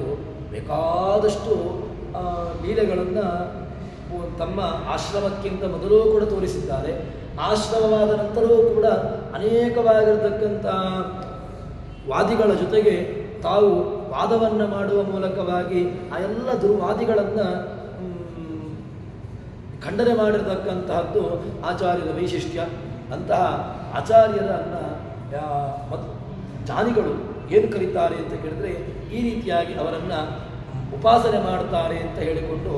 ಬೇಕಾದಷ್ಟು ಲೀಲೆಗಳನ್ನು ತಮ್ಮ ಆಶ್ರಮಕ್ಕಿಂತ ಮೊದಲೂ ಕೂಡ ತೋರಿಸಿದ್ದಾರೆ. ಆಶ್ರಮವಾದ ನಂತರವೂ ಕೂಡ ಅನೇಕವಾಗಿರತಕ್ಕಂಥ ವಾದಿಗಳ ಜೊತೆಗೆ ತಾವು ವಾದವನ್ನು ಮಾಡುವ ಮೂಲಕವಾಗಿ ಆ ಎಲ್ಲ ದುರ್ವಾದಿಗಳನ್ನು ಖಂಡನೆ ಮಾಡಿರತಕ್ಕಂತಹದ್ದು ಆಚಾರ್ಯರ ವೈಶಿಷ್ಟ್ಯ. ಅಂತಹ ಆಚಾರ್ಯರನ್ನು ಜ್ಞಾನಿಗಳು ಏನು ಕರೀತಾರೆ ಅಂತ ಕೇಳಿದರೆ ಈ ರೀತಿಯಾಗಿ ಅವರನ್ನು ಉಪಾಸನೆ ಮಾಡ್ತಾರೆ ಅಂತ ಹೇಳಿಕೊಂಡು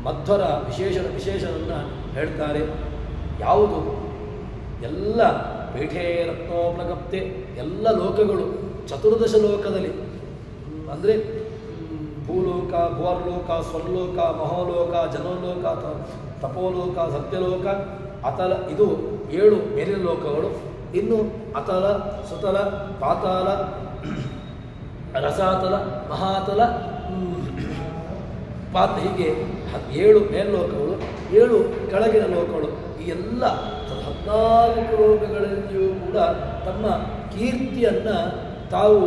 ಮಧ್ವರ ವಿಶೇಷವನ್ನು ಹೇಳ್ತಾರೆ. ಯಾವುದು ಎಲ್ಲ ಪೀಠೇ ರತ್ನೋಪ್ಲಗಪ್ತೆ ಎಲ್ಲ ಲೋಕಗಳು ಚತುರ್ದಶ ಲೋಕದಲ್ಲಿ ಅಂದರೆ ಭೂಲೋಕ, ಭುವರ್ಲೋಕ, ಸ್ವರ್ಲೋಕ, ಮಹೋಲೋಕ, ಜನೋಲೋಕ, ತಪೋಲೋಕ, ಸತ್ಯಲೋಕ, ಅತಲ, ಇದು 7 ಮೇಲಿನ ಲೋಕಗಳು. ಇನ್ನು ಅತಲ, ಸುತಲ, ಪಾತಾಲ, ರಸಾತಲ, ಮಹಾತಲ, ಹೀಗೆ 7 ಮೇಲ್ಲೋಕಗಳು, 7 ಕೆಳಗಿನ ಲೋಕಗಳು. ಈ ಎಲ್ಲ 14 ಲೋಕಗಳಲ್ಲಿಯೂ ಕೂಡ ತಮ್ಮ ಕೀರ್ತಿಯನ್ನು ತಾವು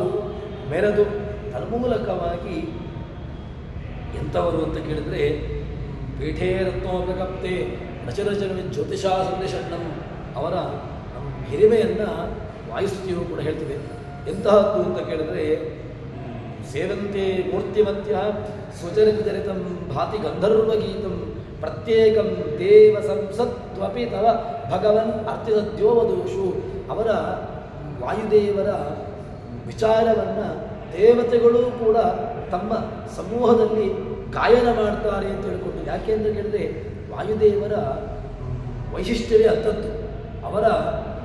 ಮೆರೆದು ತನ್ಮೂಲಕವಾಗಿ ಎಂಥವರು ಅಂತ ಕೇಳಿದರೆ ಪೀಠೇ ರತ್ನೋಪಕಪ್ತೆ ರಚರಚನ ಜ್ಯೋತಿಷಾ ಸಂದೇಶಣ್ಣಂ ಅವರ ಹಿರಿಮೆಯನ್ನು ವಾಯುಸ್ತುತಿಯು ಕೂಡ ಹೇಳ್ತದೆ. ಎಂತಹದ್ದು ಅಂತ ಕೇಳಿದರೆ ಸೇವಂತೆ ಮೂರ್ತಿಮತ್ಯ ಸ್ವಚರಿತಚರಿತಂ ಭಾತಿ ಗಂಧರ್ವಗೀತಂ ಪ್ರತ್ಯೇಕಂ ದೇವ ಸಂಸತ್ವಪಿ ತವ ಭಗವನ್ ಅರ್ಥಿಸದ್ಯೋವದೋಷು. ಅವರ ವಾಯುದೇವರ ವಿಚಾರವನ್ನು ದೇವತೆಗಳು ಕೂಡ ತಮ್ಮ ಸಮೂಹದಲ್ಲಿ ಗಾಯನ ಮಾಡ್ತಾರೆ ಅಂತ ಹೇಳಿಕೊಂಡು. ಯಾಕೆ ಅಂತ ಕೇಳಿದರೆ ವಾಯುದೇವರ ವೈಶಿಷ್ಟ್ಯವೇ ಅಂಥದ್ದು. ಅವರ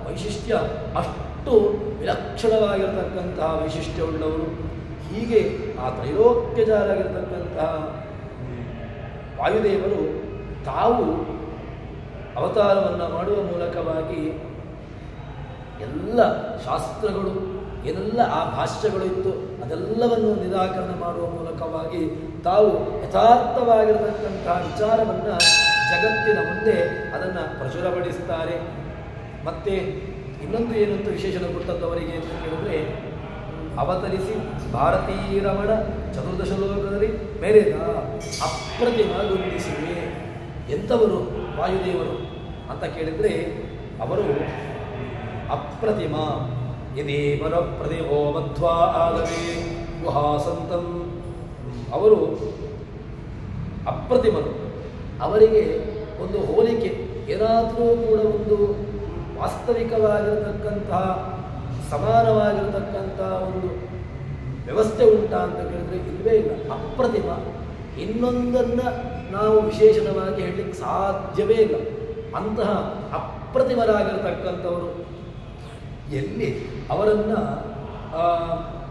ವೈಶಿಷ್ಟ್ಯ ಅಷ್ಟು ವಿಲಕ್ಷಣವಾಗಿರತಕ್ಕಂತಹ ವೈಶಿಷ್ಟ್ಯವುಳ್ಳವರು. ಹೀಗೆ ಆ ತ್ರೈಲೋಕ್ಯಜಾರಾಗಿರ್ತಕ್ಕಂತಹ ವಾಯುದೇವರು ತಾವು ಅವತಾರವನ್ನು ಮಾಡುವ ಮೂಲಕವಾಗಿ ಎಲ್ಲ ಶಾಸ್ತ್ರಗಳು ಏನೆಲ್ಲ ಆ ಭಾಷ್ಯಗಳು ಇತ್ತು ಅದೆಲ್ಲವನ್ನು ನಿರಾಕರಣೆ ಮಾಡುವ ಮೂಲಕವಾಗಿ ತಾವು ಯಥಾರ್ಥವಾಗಿರತಕ್ಕಂತಹ ವಿಚಾರವನ್ನು ಜಗತ್ತಿನ ಮುಂದೆ ಅದನ್ನು ಪ್ರಚುರಪಡಿಸ್ತಾರೆ. ಮತ್ತು ಇನ್ನೊಂದು ಏನಂತ ವಿಶೇಷಣ ಕೊಟ್ಟದ್ದವರಿಗೆ ಅಂತ ಕೇಳಿದರೆ ಅವತರಿಸಿ ಭಾರತೀಯ ರಮಣ ಚತುರ್ದಶ ಲೋಕದಲ್ಲಿ ಮೆರೆದ ಅಪ್ರತಿಮ ಗುರುತಿಸಿವೆ. ಎಂಥವರು ವಾಯುದೇವರು ಅಂತ ಕೇಳಿದರೆ ಅವರು ಅಪ್ರತಿಮ ಇದೇ ಮನಃಪ್ರತಿಭೋ ಮಧ್ವಾ ಆದವೇ ಗುಹಾಸಂತಂ. ಅವರು ಅಪ್ರತಿಮರು. ಅವರಿಗೆ ಒಂದು ಹೋಲಿಕೆ ಏನಾದರೂ ಕೂಡ ಒಂದು ವಾಸ್ತವಿಕವಾಗಿರತಕ್ಕಂತಹ ಸಮಾನವಾಗಿರತಕ್ಕಂತಹ ಒಂದು ವ್ಯವಸ್ಥೆ ಉಂಟಾ ಅಂತ ಕೇಳಿದರೆ ಇಲ್ಲವೇ ಇಲ್ಲ. ಅಪ್ರತಿಮ. ಇನ್ನೊಂದನ್ನು ನಾವು ವಿಶೇಷಣವಾಗಿ ಹೇಳಲಿಕ್ಕೆ ಸಾಧ್ಯವೇ ಇಲ್ಲ. ಅಂತಹ ಅಪ್ರತಿಮರಾಗಿರತಕ್ಕಂಥವರು ಎಲ್ಲಿ ಅವರನ್ನು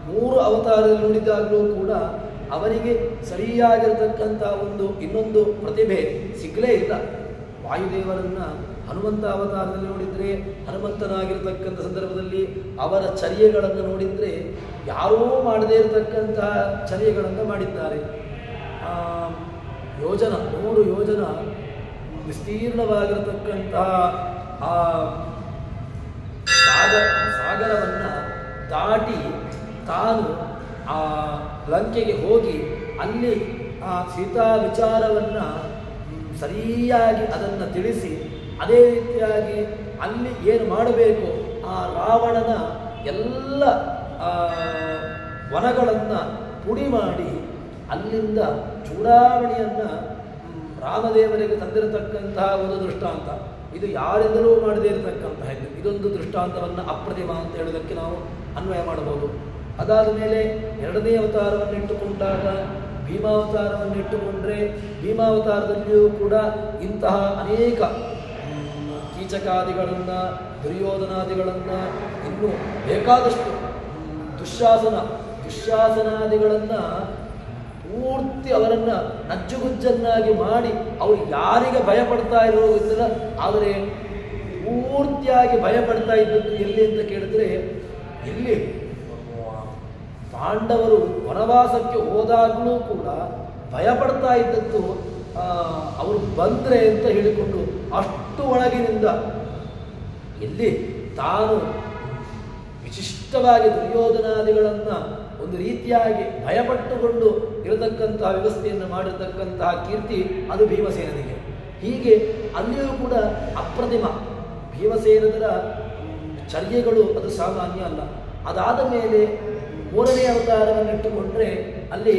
3 ಅವತಾರದಲ್ಲಿ ನೋಡಿದಾಗಲೂ ಕೂಡ ಅವರಿಗೆ ಸರಿಯಾಗಿರತಕ್ಕಂಥ ಒಂದು ಇನ್ನೊಂದು ಪ್ರತಿಭೆ ಸಿಗಲೇ ಇಲ್ಲ. ವಾಯುದೇವರನ್ನು ಹನುಮಂತ ಅವತಾರದಲ್ಲಿ ನೋಡಿದರೆ ಹನುಮಂತನಾಗಿರ್ತಕ್ಕಂಥ ಸಂದರ್ಭದಲ್ಲಿ ಅವರ ಚರ್ಯೆಗಳನ್ನು ನೋಡಿದರೆ ಯಾರೂ ಮಾಡದೇ ಇರತಕ್ಕಂತಹ ಚರ್ಯೆಗಳನ್ನು ಮಾಡಿದ್ದಾರೆ. ಯೋಜನ 100 ಯೋಜನ ವಿಸ್ತೀರ್ಣವಾಗಿರತಕ್ಕಂತಹ ಆ ಸಾಗರವನ್ನು ದಾಟಿ ತಾನು ಆ ಲಂಕೆಗೆ ಹೋಗಿ ಅಲ್ಲಿ ಆ ಸೀತಾ ವಿಚಾರವನ್ನು ಸರಿಯಾಗಿ ಅದನ್ನು ತಿಳಿಸಿ ಅದೇ ರೀತಿಯಾಗಿ ಅಲ್ಲಿ ಏನು ಮಾಡಬೇಕು, ಆ ರಾವಣನ ಎಲ್ಲ ವನಗಳನ್ನು ಪುಡಿ ಮಾಡಿ ಅಲ್ಲಿಂದ ಚೂಡಾವಣಿಯನ್ನು ರಾಮದೇವರಿಗೆ ತಂದಿರತಕ್ಕಂತಹ ಒಂದು ದೃಷ್ಟಾಂತ. ಇದು ಯಾರಿಂದಲೂ ಮಾಡದೇ ಇರತಕ್ಕಂತಹ ಇದೊಂದು ದೃಷ್ಟಾಂತವನ್ನು ಅಪ್ರತಿಮ ಅಂತ ಹೇಳೋದಕ್ಕೆ ನಾವು ಅನ್ವಯ ಮಾಡಬಹುದು. ಅದಾದ ಮೇಲೆ ಎರಡನೇ ಅವತಾರವನ್ನು ಇಟ್ಟುಕೊಂಡಾಗ ಭೀಮಾವತಾರವನ್ನು ಇಟ್ಟುಕೊಂಡ್ರೆ ಭೀಮಾವತಾರದಲ್ಲಿಯೂ ಕೂಡ ಇಂತಹ ಅನೇಕ ಕೀಚಕಾದಿಗಳನ್ನು, ದುರ್ಯೋಧನಾದಿಗಳನ್ನು, ಇನ್ನೂ ಬೇಕಾದಷ್ಟು ದುಶ್ಯಾಸನಾದಿಗಳನ್ನು ಪೂರ್ತಿ ಅವರನ್ನು ನಜ್ಜುಗುಜ್ಜನ್ನಾಗಿ ಮಾಡಿ ಅವರು ಯಾರಿಗೆ ಭಯಪಡ್ತಾ ಇರೋದಿಲ್ಲ. ಆದರೆ ಪೂರ್ತಿಯಾಗಿ ಭಯಪಡ್ತಾ ಇದ್ದದ್ದು ಎಲ್ಲಿ ಅಂತ ಕೇಳಿದ್ರೆ, ಇಲ್ಲಿ ಪಾಂಡವರು ವನವಾಸಕ್ಕೆ ಹೋದಾಗಲೂ ಕೂಡ ಭಯಪಡ್ತಾ ಇದ್ದದ್ದು ಅವರು ಬಂದರೆ ಅಂತ ಹೇಳಿಕೊಂಡು ಅಷ್ಟು ಒಳಗಿನಿಂದ ಎಲ್ಲಿ ತಾನು ವಿಶಿಷ್ಟವಾಗಿ ದುರ್ಯೋಧನಾದಿಗಳನ್ನು ಒಂದು ರೀತಿಯಾಗಿ ಭಯಪಟ್ಟುಕೊಂಡು ಇರತಕ್ಕಂತಹ ವ್ಯವಸ್ಥೆಯನ್ನು ಮಾಡಿರತಕ್ಕಂತಹ ಕೀರ್ತಿ ಅದು ಭೀಮಸೇನನಿಗೆ. ಹೀಗೆ ಅಲ್ಲಿಯೂ ಕೂಡ ಅಪ್ರತಿಮ ಭೀಮಸೇನರ ಚರ್ಯೆಗಳು ಅದು ಸಾಮಾನ್ಯ ಅಲ್ಲ. ಅದಾದ ಮೇಲೆ ಮೂರನೇ ಅವತಾರವನ್ನು ಇಟ್ಟುಕೊಂಡ್ರೆ ಅಲ್ಲಿ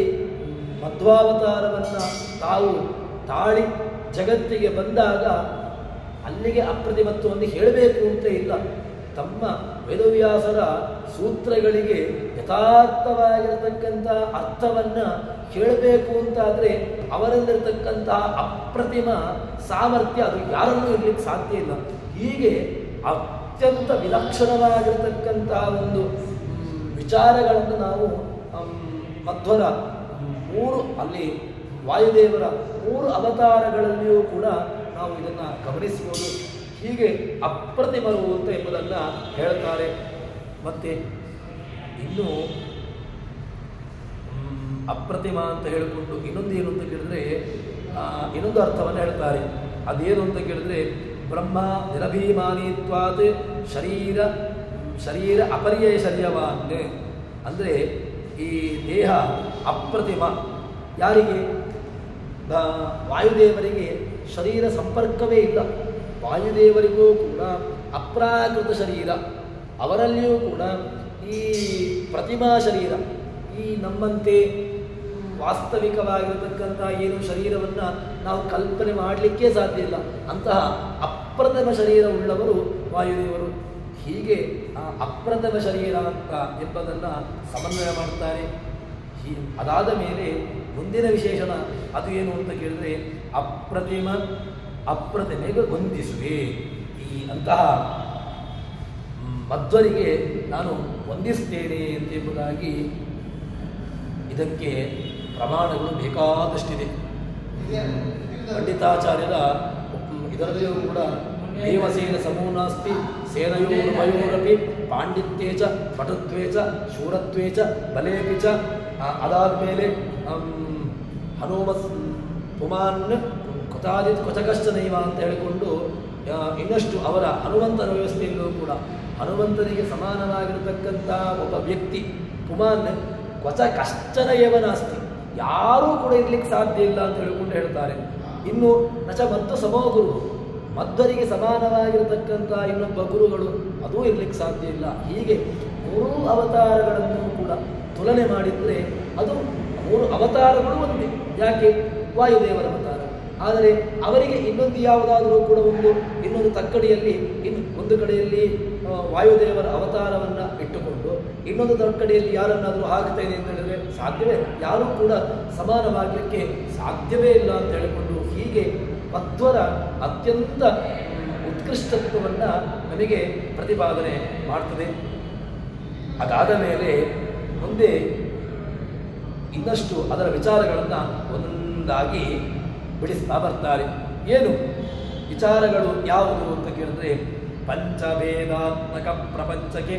ಮಧ್ವಾವತಾರವನ್ನು ತಾವು ತಾಳಿ ಜಗತ್ತಿಗೆ ಬಂದಾಗ ಅಲ್ಲಿಗೆ ಅಪ್ರತಿಮತ್ವವನ್ನು ಹೇಳಬೇಕು ಅಂತ ಇಲ್ಲ. ತಮ್ಮ ವೇದವ್ಯಾಸರ ಸೂತ್ರಗಳಿಗೆ ಯಥಾರ್ಥವಾಗಿರತಕ್ಕಂಥ ಅರ್ಥವನ್ನು ಹೇಳಬೇಕು ಅಂತಾದರೆ ಅವರಲ್ಲಿರ್ತಕ್ಕಂತಹ ಅಪ್ರತಿಮ ಸಾಮರ್ಥ್ಯ ಅದು ಯಾರನ್ನೂ ಇರಲಿಕ್ಕೆ ಸಾಧ್ಯ ಇಲ್ಲ. ಹೀಗೆ ಅತ್ಯಂತ ವಿಲಕ್ಷಣವಾಗಿರತಕ್ಕಂತಹ ಒಂದು ವಿಚಾರಗಳನ್ನು ನಾವು ಮಧ್ವರ ಅಲ್ಲಿ ವಾಯುದೇವರ 3 ಅವತಾರಗಳಲ್ಲಿಯೂ ಕೂಡ ನಾವು ಇದನ್ನು ಗಮನಿಸಬಹುದು. ಹೀಗೆ ಅಪ್ರತಿಮರು ಅಂತ ಎಂಬುದನ್ನು ಹೇಳ್ತಾರೆ. ಮತ್ತು ಇನ್ನು ಅಪ್ರತಿಮ ಅಂತ ಹೇಳಿಕೊಂಡು ಇನ್ನೊಂದು ಏನು ಅಂತ ಕೇಳಿದ್ರೆ ಇನ್ನೊಂದು ಅರ್ಥವನ್ನು ಹೇಳ್ತಾರೆ. ಅದೇನು ಅಂತ ಕೇಳಿದ್ರೆ, ಬ್ರಹ್ಮ ನಿರಭಿಮಾನಿತ್ವಾತ್ ಶರೀರ ಅಪರ್ಯಯಶರ್ಯವಾನ್. ಅಂದರೆ ಈ ದೇಹ ಅಪ್ರತಿಮ. ಯಾರಿಗೆ? ವಾಯುದೇವರಿಗೆ ಶರೀರ ಸಂಪರ್ಕವೇ ಇಲ್ಲ. ವಾಯುದೇವರಿಗೂ ಕೂಡ ಅಪ್ರಾಕೃತ ಶರೀರ, ಅವರಲ್ಲಿಯೂ ಕೂಡ ಈ ಪ್ರತಿಮಾ ಶರೀರ, ಈ ನಮ್ಮಂತೆ ವಾಸ್ತವಿಕವಾಗಿರತಕ್ಕಂಥ ಏನು ಶರೀರವನ್ನು ನಾವು ಕಲ್ಪನೆ ಮಾಡಲಿಕ್ಕೆ ಸಾಧ್ಯ ಇಲ್ಲ, ಅಂತಹ ಅಪ್ರತಿಮ ಶರೀರ ಉಳ್ಳವರು ವಾಯುದೇವರು. ಹೀಗೆ ಆ ಅಪ್ರತಿಮ ಶರೀರ ಅಂತ ಎಂಬುದನ್ನು ಸಮನ್ವಯ ಮಾಡ್ತಾರೆ. ಅದಾದ ಮೇಲೆ ಮುಂದಿನ ವಿಶೇಷಣ ಅದು ಏನು ಅಂತ ಕೇಳಿದ್ರೆ, ಅಪ್ರತಿಮೆಗೆ ವಂದಿಸುವೆ. ಈ ಅಂತಹ ಮಧ್ವರಿಗೆ ನಾನು ವಂದಿಸ್ತೇನೆ ಎಂಬುದಾಗಿ ಇದಕ್ಕೆ ಪ್ರಮಾಣಗಳು ಬೇಕಾದಷ್ಟಿದೆ. ಪಂಡಿತಾಚಾರ್ಯರ ಇದರಲ್ಲಿಯೂ ಕೂಡ ಭೀಮಸೇನ ಸಮೋ ನಾಸ್ತಿ ಸೇನಯೋರ್ಮಯೋರಪಿ ಪಾಂಡಿತ್ಯೇ ಚ ಪಟುತ್ವೇ ಚ ಶೂರತ್ವೇ ಚ ಬಲೇಪಿ ಚ. ಅದಾದ ಮೇಲೆ ಹನುಮಸ್ ಪುಮಾನ್ ಕೊಚಕಶ್ಚನೈವ ಅಂತ ಹೇಳಿಕೊಂಡು ಇನ್ನಷ್ಟು ಅವರ ಹನುಮಂತನ ವ್ಯವಸ್ಥೆಯಲ್ಲೂ ಕೂಡ ಹನುಮಂತನಿಗೆ ಸಮಾನವಾಗಿರತಕ್ಕಂಥ ಒಬ್ಬ ವ್ಯಕ್ತಿ ಪುಮಾನ್ ಕ್ವಚ ಕಶ್ಚನ ಏವ ನಾಸ್ತಿ, ಯಾರೂ ಕೂಡ ಇರ್ಲಿಕ್ಕೆ ಸಾಧ್ಯ ಇಲ್ಲ ಅಂತ ಹೇಳಿಕೊಂಡು ಹೇಳ್ತಾರೆ. ಇನ್ನು ನಚ ಮತ್ತು ಸಮೋ ಗುರು, ಮಧ್ವರಿಗೆ ಸಮಾನವಾಗಿರತಕ್ಕಂಥ ಇನ್ನೊಬ್ಬ ಗುರುಗಳು ಅದೂ ಇರ್ಲಿಕ್ಕೆ ಸಾಧ್ಯ ಇಲ್ಲ. ಹೀಗೆ 3 ಅವತಾರಗಳನ್ನು ಕೂಡ ತುಲನೆ ಮಾಡಿದರೆ ಅದು 3 ಅವತಾರಗಳು ಒಂದೇ. ಯಾಕೆ? ವಾಯುದೇವರ ಅವತಾರ. ಆದರೆ ಅವರಿಗೆ ಇನ್ನೊಂದು ಯಾವುದಾದರೂ ಕೂಡ ಇನ್ನೊಂದು ತಕ್ಕಡಿಯಲ್ಲಿ ಒಂದು ಕಡೆಯಲ್ಲಿ ವಾಯುದೇವರ ಅವತಾರವನ್ನು ಇಟ್ಟುಕೊಂಡು ಇನ್ನೊಂದು ತಕ್ಕಡಿಯಲ್ಲಿ ಯಾರನ್ನಾದರೂ ಹಾಕ್ತೇನೆ ಅಂತ ಹೇಳಿದ್ರೆ ಸಾಧ್ಯವೇ ಇಲ್ಲ. ಯಾರೂ ಕೂಡ ಸಮಾನವಾಗಲಿಕ್ಕೆ ಸಾಧ್ಯವೇ ಇಲ್ಲ ಅಂತ ಹೇಳಿಕೊಂಡು ಹೀಗೆ ಮಧ್ವರ ಅತ್ಯಂತ ಉತ್ಕೃಷ್ಟತ್ವವನ್ನು ನಮಗೆ ಪ್ರತಿಪಾದನೆ ಮಾಡ್ತದೆ. ಅದಾದ ಮೇಲೆ ಮುಂದೆ ಇನ್ನಷ್ಟು ಅದರ ವಿಚಾರಗಳನ್ನು ಒಂದೊಂದಾಗಿ ಬಿಡಿಸ್ತಾ ಬರ್ತಾರೆ. ಏನು ವಿಚಾರಗಳು ಯಾವುದು ಅಂತ ಕೇಳಿದ್ರೆ, ಪಂಚಭೇದಾತ್ಮಕ ಪ್ರಪಂಚಕ್ಕೆ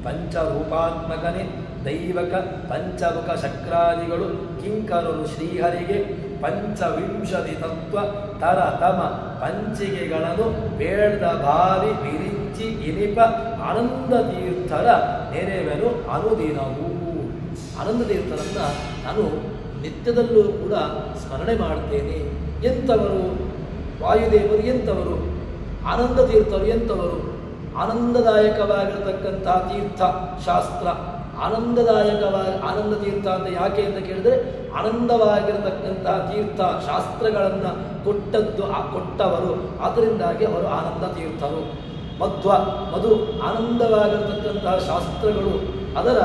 ಪಂಚರೂಪಾತ್ಮಕನೇ ದೈವಕ ಪಂಚಮುಖ ಶಕ್ರಾದಿಗಳು ಕಿಂಕರರು ಶ್ರೀಹರಿಗೆ ಪಂಚವಿಂಶತಿ ತತ್ವ ತರತಮ ಪಂಚಿಕೆಗಳನ್ನು ಬೇಡ್ದ ಭಾವಿ ವಿರಿಂಚಿ ಇನಿಪ ಆನಂದ ತೀರ್ಥರ ನೆನೆವೆನು ಅನುದಿನವೂ. ಆನಂದ ತೀರ್ಥರನ್ನು ನಾನು ನಿತ್ಯದಲ್ಲೂ ಕೂಡ ಸ್ಮರಣೆ ಮಾಡ್ತೇನೆ. ಎಂಥವರು? ವಾಯುದೇವರು ಎಂಥವರು? ಆನಂದ ತೀರ್ಥರು ಎಂಥವರು? ಆನಂದದಾಯಕವಾಗಿರತಕ್ಕಂತಹ ತೀರ್ಥ ಶಾಸ್ತ್ರ. ಆನಂದ ತೀರ್ಥ ಅಂತ ಯಾಕೆ ಅಂತ ಕೇಳಿದ್ರೆ, ಆನಂದವಾಗಿರತಕ್ಕಂತಹ ತೀರ್ಥ ಶಾಸ್ತ್ರಗಳನ್ನು ಕೊಟ್ಟವರು, ಅದರಿಂದಾಗಿ ಅವರು ಆನಂದ ತೀರ್ಥರು. ಮಧು ಆನಂದವಾಗಿರತಕ್ಕಂತಹ ಶಾಸ್ತ್ರಗಳು, ಅದರ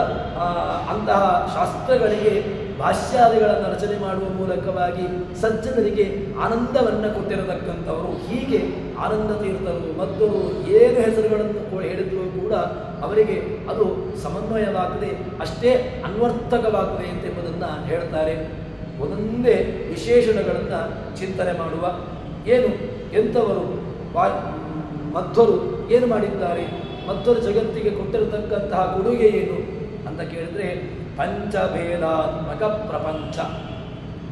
ಅಂತಹ ಶಾಸ್ತ್ರಗಳಿಗೆ ಭಾಷ್ಯಾದಿಗಳನ್ನು ರಚನೆ ಮಾಡುವ ಮೂಲಕವಾಗಿ ಸಜ್ಜನರಿಗೆ ಆನಂದವನ್ನು ಕೊಟ್ಟಿರತಕ್ಕಂಥವರು. ಹೀಗೆ ಆನಂದ ತೀರ್ಥರು ಮಧ್ವರು ಏನು ಹೆಸರುಗಳನ್ನು ಹೇಳಿದರೂ ಕೂಡ ಅವರಿಗೆ ಅದು ಸಮನ್ವಯವಾಗದೆ ಅಷ್ಟೇ ಅನ್ವರ್ಥಕವಾಗದೆ ಎಂಬುದನ್ನು ಹೇಳ್ತಾರೆ. ಒಂದೊಂದೇ ವಿಶೇಷಣಗಳನ್ನು ಚಿಂತನೆ ಮಾಡುವ. ಏನು ಎಂಥವರು ಮಧ್ವರು ಏನು ಮಾಡಿದ್ದಾರೆ? ಮಧ್ವರು ಜಗತ್ತಿಗೆ ಕೊಟ್ಟಿರತಕ್ಕಂತಹ ಕೊಡುಗೆ ಏನು ಅಂತ ಕೇಳಿದ್ರೆ, ಪಂಚಭೇದಾತ್ಮಕ ಪ್ರಪಂಚ.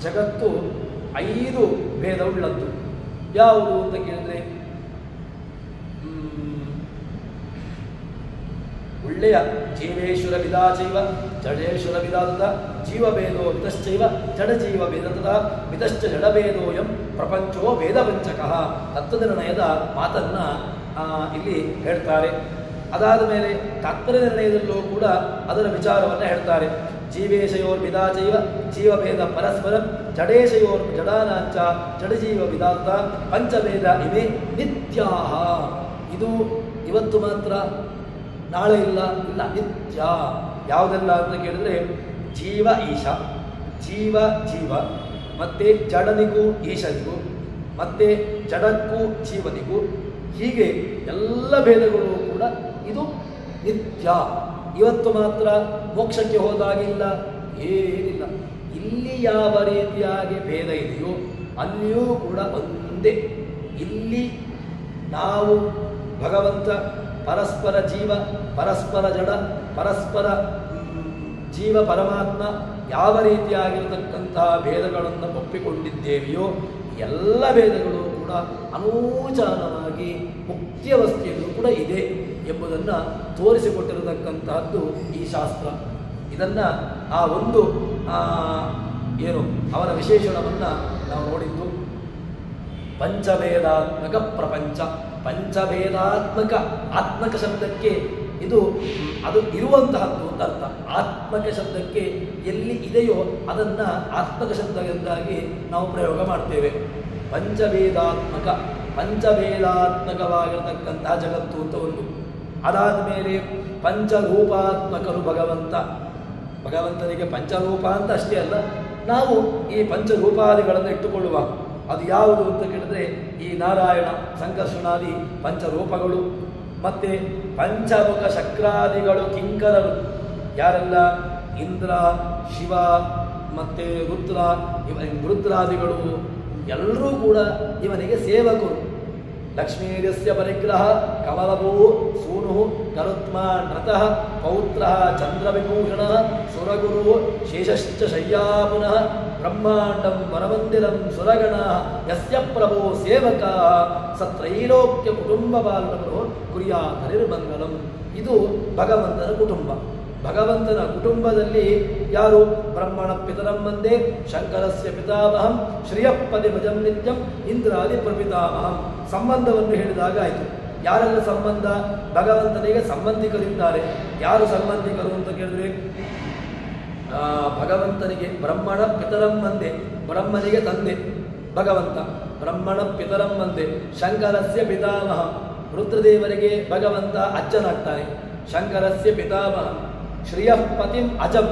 ಜಗತ್ತು 5 ಭೇದವುಳ್ಳದ್ದು. ಯಾವುದು ಅಂತ ಕೇಳಿದ್ರೆ, ಒಳ್ಳೆಯ ಜೀವೇಶ್ವರ ವಿದಾಚೈವ ಜಡೇಶ್ವರ ವಿದಾತ ಜೀವಭೇದೋ ಮಿತಶ್ಚೈವ ಜಡಜೀವ ಭೇದತದ ಮಿತಶ್ಚ ಜಡಭೇದೋಯಂ ಪ್ರಪಂಚೋ ವೇದವಂಚಕಃ ತತ್ವನಿರ್ಣಯದ ಮಾತನ್ನು ಇಲ್ಲಿ ಹೇಳ್ತಾರೆ. ಅದಾದ ಮೇಲೆ ತಾತ್ಪರ್ಯ ನಿರ್ಣಯದಲ್ಲೂ ಕೂಡ ಅದರ ವಿಚಾರವನ್ನು ಹೇಳ್ತಾರೆ. ಜೀವೇಶಯೋರ್ ವಿದಾಚೈವ ಜೀವಭೇದ ಪರಸ್ಪರಂ ಜಡೇಶಯೋರ್ ಜಡಾನಾಂಚ ಜಡಜೀವ ವಿದಾತ ಪಂಚಭೇದ ಇವೆ ನಿತ್ಯಾಹ. ಇದು ಇವತ್ತು ಮಾತ್ರ, ನಾಳೆ ಇಲ್ಲ, ನಿತ್ಯ. ಯಾವುದೆಲ್ಲ ಅಂತ ಕೇಳಿದ್ರೆ, ಜೀವ ಈಶ, ಜೀವ ಮತ್ತೆ ಜಡನಿಗೂ ಈಶನಿಗೂ, ಮತ್ತೆ ಜಡಕ್ಕೂ ಜೀವನಿಗೂ, ಹೀಗೆ ಎಲ್ಲ ಭೇದಗಳು ಕೂಡ ಇದು ನಿತ್ಯ. ಇವತ್ತು ಮಾತ್ರ ಮೋಕ್ಷಕ್ಕೆ ಹೋದಾಗಿಲ್ಲ, ಏನಿಲ್ಲ. ಇಲ್ಲಿ ಯಾವ ರೀತಿಯಾಗಿ ಭೇದ ಇದೆಯೋ ಅಲ್ಲಿಯೂ ಕೂಡ ಒಂದೇ. ಇಲ್ಲಿ ನಾವು ಭಗವಂತ ಪರಸ್ಪರ ಜೀವ, ಪರಸ್ಪರ ಜಡ, ಪರಸ್ಪರ ಜೀವ ಪರಮಾತ್ಮ ಯಾವ ರೀತಿಯಾಗಿರತಕ್ಕಂತಹ ಭೇದಗಳನ್ನು ಒಪ್ಪಿಕೊಂಡಿದ್ದೇವೆಯೋ ಎಲ್ಲ ಭೇದಗಳು ಕೂಡ ಅನೂಚಾನವಾಗಿ ಮುಕ್ತಿಯವಸ್ಥೆಯಲ್ಲೂ ಕೂಡ ಇದೆ ಎಂಬುದನ್ನು ತೋರಿಸಿಕೊಟ್ಟಿರತಕ್ಕಂತಹದ್ದು ಈ ಶಾಸ್ತ್ರ. ಇದನ್ನು ಆ ಒಂದು ಏನು ಅವರ ವಿಶೇಷಣವನ್ನು ನಾವು ನೋಡಿದ್ದು. ಪಂಚಭೇದಾತ್ಮಕ ಪ್ರಪಂಚ. ಪಂಚಭೇದಾತ್ಮಕ, ಆತ್ಮಕ ಶಬ್ದಕ್ಕೆ ಅದು ಇರುವಂತಹದ್ದು ಅಂತ ಅರ್ಥ. ಆತ್ಮಕ ಶಬ್ದಕ್ಕೆ ಎಲ್ಲಿ ಇದೆಯೋ ಅದನ್ನು ಆತ್ಮಕ ಶಬ್ದ ಎಂದಾಗಿ ನಾವು ಪ್ರಯೋಗ ಮಾಡ್ತೇವೆ. ಪಂಚಭೇದಾತ್ಮಕವಾಗಿರತಕ್ಕಂತಹ ಜಗತ್ತು ಅಂತ ಒಂದು. ಅದಾದ ಮೇಲೆ ಪಂಚರೂಪಾತ್ಮಕರು ಭಗವಂತನಿಗೆ ಪಂಚರೂಪ ಅಂತ ಅಷ್ಟೇ ಅಲ್ಲ, ನಾವು ಈ ಪಂಚರೂಪಾದಿಗಳನ್ನು ಇಟ್ಟುಕೊಳ್ಳುವ. ಅದು ಯಾವುದು ಅಂತ ಕೇಳಿದ್ರೆ, ಈ ನಾರಾಯಣ ಸಂಕರ್ಷಣಾದಿ ಪಂಚರೂಪಗಳು, ಮತ್ತೆ ಪಂಚಮುಖ ಶಕ್ರಾದಿಗಳು ಕಿಂಕರರು. ಯಾರೆಲ್ಲ? ಇಂದ್ರ, ಶಿವ, ಮತ್ತೆ ರುದ್ರಾದಿಗಳು ಎಲ್ಲರೂ ಕೂಡ ಇವನಿಗೆ ಸೇವಕರು. ಲಕ್ಷ್ಮೀರ್ಯಸ್ಯ ಪರಿಗ್ರಹ ಕಮಲಭೂ ಸೂನು ಕರುತ್ಮ ನೃತಃ ಪೌತ್ರ ಚಂದ್ರವಿಭೂಷಣ ಸುರಗುರು ಶೇಷಶ್ಚ ಶಯ್ಯಾಪುನಃ ಬ್ರಹ್ಮಾಂಡಂ ವರಮಂದಿರಂ ಸುರಗಣ ಯಸ್ಯ ಪ್ರಭೋ ಸೇವಕ ಸತ್ರೈಲೋಕ್ಯ ಕುಟುಂಬ ಬಾಲನವರು ಕುರ್ಯಾತ್ ನಿರ್ಮಂಗಲಂ. ಇದು ಭಗವಂತನ ಕುಟುಂಬ. ಭಗವಂತನ ಕುಟುಂಬದಲ್ಲಿ ಯಾರು? ಬ್ರಹ್ಮಣ ಪಿತರಂ ವಂದೇ ಶಂಕರಸ್ಯ ಪಿತಾಮಹಂ ಶ್ರಿಯಪದಿ ಭಜಂ ನಿತ್ಯಂ ಇಂದ್ರಾದಿ ಪ್ರಪಿತಾಮಹಂ. ಸಂಬಂಧವನ್ನು ಹೇಳಿದಾಗ ಆಯಿತು. ಯಾರೆಲ್ಲ ಸಂಬಂಧ? ಭಗವಂತನಿಗೆ ಸಂಬಂಧಿಕರಿದ್ದಾರೆ. ಯಾರು ಸಂಬಂಧಿಕರು ಅಂತ ಕೇಳಿದ್ರೆ, ಭಗವಂತನಿಗೆ ಬ್ರಹ್ಮಣ ಪಿತರಂ ವಂದೇ, ಬ್ರಹ್ಮನಿಗೆ ತಂದೆ ಭಗವಂತ. ಬ್ರಹ್ಮಣ ಪಿತರಂ ವಂದೇ ಶಂಕರಸ್ಯ ಪಿತಾಮಹ, ರುದ್ರದೇವರಿಗೆ ಭಗವಂತ ಅಜ್ಜನಾಗ್ತಾನೆ. ಶಂಕರಸ್ಯ ಪಿತಾಮಹ ಶ್ರೀಯಪತಿಂ ಅಜಂ,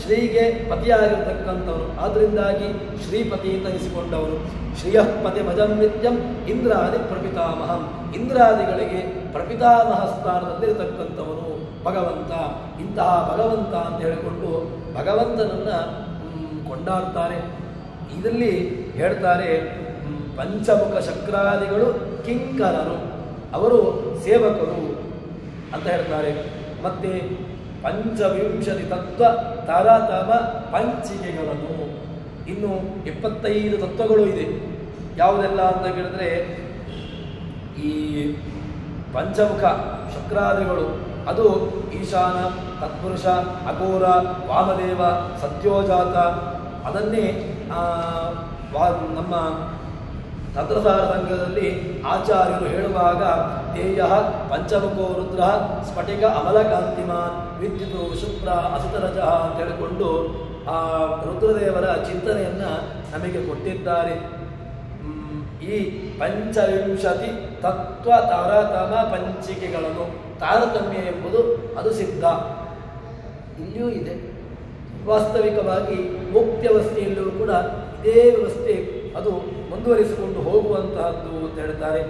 ಶ್ರೀಗೆ ಪತಿಯಾಗಿರ್ತಕ್ಕಂಥವರು, ಆದ್ದರಿಂದಾಗಿ ಶ್ರೀಪತಿ ಅಂತ ಅನಿಸಿಕೊಂಡವರು. ಶ್ರೀಯಪತಿ ಭಜಂ ನಿತ್ಯಂ ಇಂದ್ರಾದಿ ಪ್ರಪಿತಾಮಹಂ, ಇಂದ್ರಾದಿಗಳಿಗೆ ಪ್ರಪಿತಾಮಹ ಸ್ಥಾನದಲ್ಲಿರತಕ್ಕಂಥವನು ಭಗವಂತ. ಇಂತಹ ಭಗವಂತ ಅಂತ ಹೇಳಿಕೊಂಡು ಭಗವಂತನನ್ನು ಕೊಂಡಾಡ್ತಾರೆ. ಇದರಲ್ಲಿ ಹೇಳ್ತಾರೆ, ಪಂಚಮುಖ ಶಕ್ರಾದಿಗಳು ಕಿಂಕರರು, ಅವರು ಸೇವಕರು ಅಂತ ಹೇಳ್ತಾರೆ. ಮತ್ತೆ ಪಂಚವಿಂಶತಿ ತತ್ವ ತರತಮ ಪಂಚಿಕೆಗಳನ್ನು, ಇನ್ನು 25 ತತ್ವಗಳು ಇದೆ. ಯಾವುದೆಲ್ಲ ಅಂತ ಕೇಳಿದ್ರೆ, ಈ ಪಂಚಮುಖ ಶಕ್ರಾದಿಗಳು ಅದು ಈಶಾನ, ತತ್ಪುರುಷ, ಅಘೋರ, ವಾಮದೇವ, ಸತ್ಯೋಜಾತ. ಅದನ್ನೇ ನಮ್ಮ ತತ್ರಸಾರ ಸಂಘದಲ್ಲಿ ಆಚಾರ್ಯರು ಹೇಳುವಾಗ ತೇಯ ಪಂಚಮುಖೋ ರುದ್ರ ಸ್ಫಟಿಕ ಅಮಲಕಾಂತಿಮಾನ್ ವಿದ್ಯುತ್ ಶುಭ್ರ ಅಸುತರಜ ಅಂತ ಹೇಳಿಕೊಂಡು ಆ ರುದ್ರದೇವರ ಚಿಂತನೆಯನ್ನು ನಮಗೆ ಕೊಟ್ಟಿದ್ದಾರೆ. ಈ ಪಂಚವಿಂಶತಿ ತತ್ವ ತಾರತಮ ಪಂಚಿಕೆಗಳನ್ನು ತಾರತಮ್ಯ ಎಂಬುದು ಅದು ಸಿದ್ಧ, ಇಲ್ಲಿಯೂ ಇದೆ. ವಾಸ್ತವಿಕವಾಗಿ ಮುಕ್ತ್ಯವಸ್ಥೆಯಲ್ಲೂ ಕೂಡ ಇದೇ ವ್ಯವಸ್ಥೆ ಅದು ಮುಂದುವರಿಸಿಕೊಂಡು ಹೋಗುವಂತಹದ್ದು ಅಂತ ಹೇಳ್ತಾರೆ.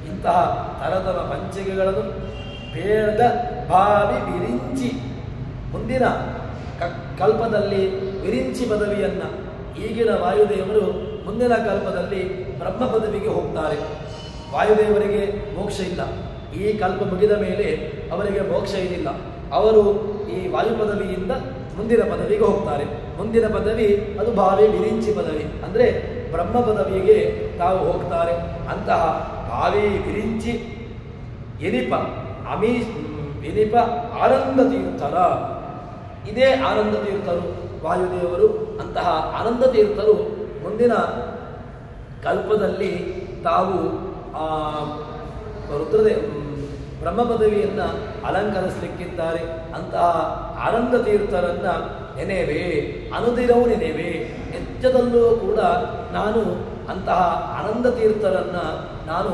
ಇಂತಹ ತರತಮ ಪಂಚಿಕೆಗಳನ್ನು ಭೇದ ಭಾವಿ ವಿರಿಂಚಿ ಮುಂದಿನ ಕಲ್ಪದಲ್ಲಿ ವಿರಿಂಚಿ ಪದವಿಯನ್ನು ಈಗಿನ ವಾಯುದೇವರು ಮುಂದಿನ ಕಲ್ಪದಲ್ಲಿ ಬ್ರಹ್ಮ ಪದವಿಗೆ ಹೋಗ್ತಾರೆ. ವಾಯುದೇವರಿಗೆ ಮೋಕ್ಷ ಇಲ್ಲ, ಈ ಕಲ್ಪ ಮುಗಿದ ಮೇಲೆ ಅವರಿಗೆ ಮೋಕ್ಷ ಏನಿಲ್ಲ. ಅವರು ಈ ವಾಯು ಪದವಿಯಿಂದ ಮುಂದಿನ ಪದವಿಗೆ ಹೋಗ್ತಾರೆ. ಮುಂದಿನ ಪದವಿ ಅದು ಭಾವಿ ವಿರಿಂಚಿ ಪದವಿ, ಅಂದರೆ ಬ್ರಹ್ಮ ಪದವಿಗೆ ತಾವು ಹೋಗ್ತಾರೆ. ಅಂತಹ ಭಾವಿ ವಿರಿಂಚಿ ಎನಿಪ ಆನಂದ ತೀರ್ಥರ, ಇದೇ ಆನಂದ ತೀರ್ಥರು ವಾಯುದೇವರು. ಅಂತಹ ಆನಂದ ತೀರ್ಥರು ಮುಂದಿನ ಕಲ್ಪದಲ್ಲಿ ತಾವು ಬ್ರಹ್ಮ ಪದವಿಯನ್ನು ಅಲಂಕರಿಸಲಿಕ್ಕಿದ್ದಾರೆ. ಅಂತಹ ಆನಂದ ತೀರ್ಥರನ್ನು ನೆನೆವೆ, ಅನುದಿನವೂ ನೆನೆವೆ. ಎಚ್ಚದಲ್ಲೂ ಕೂಡ ನಾನು ಅಂತಹ ಆನಂದ ತೀರ್ಥರನ್ನು ನಾನು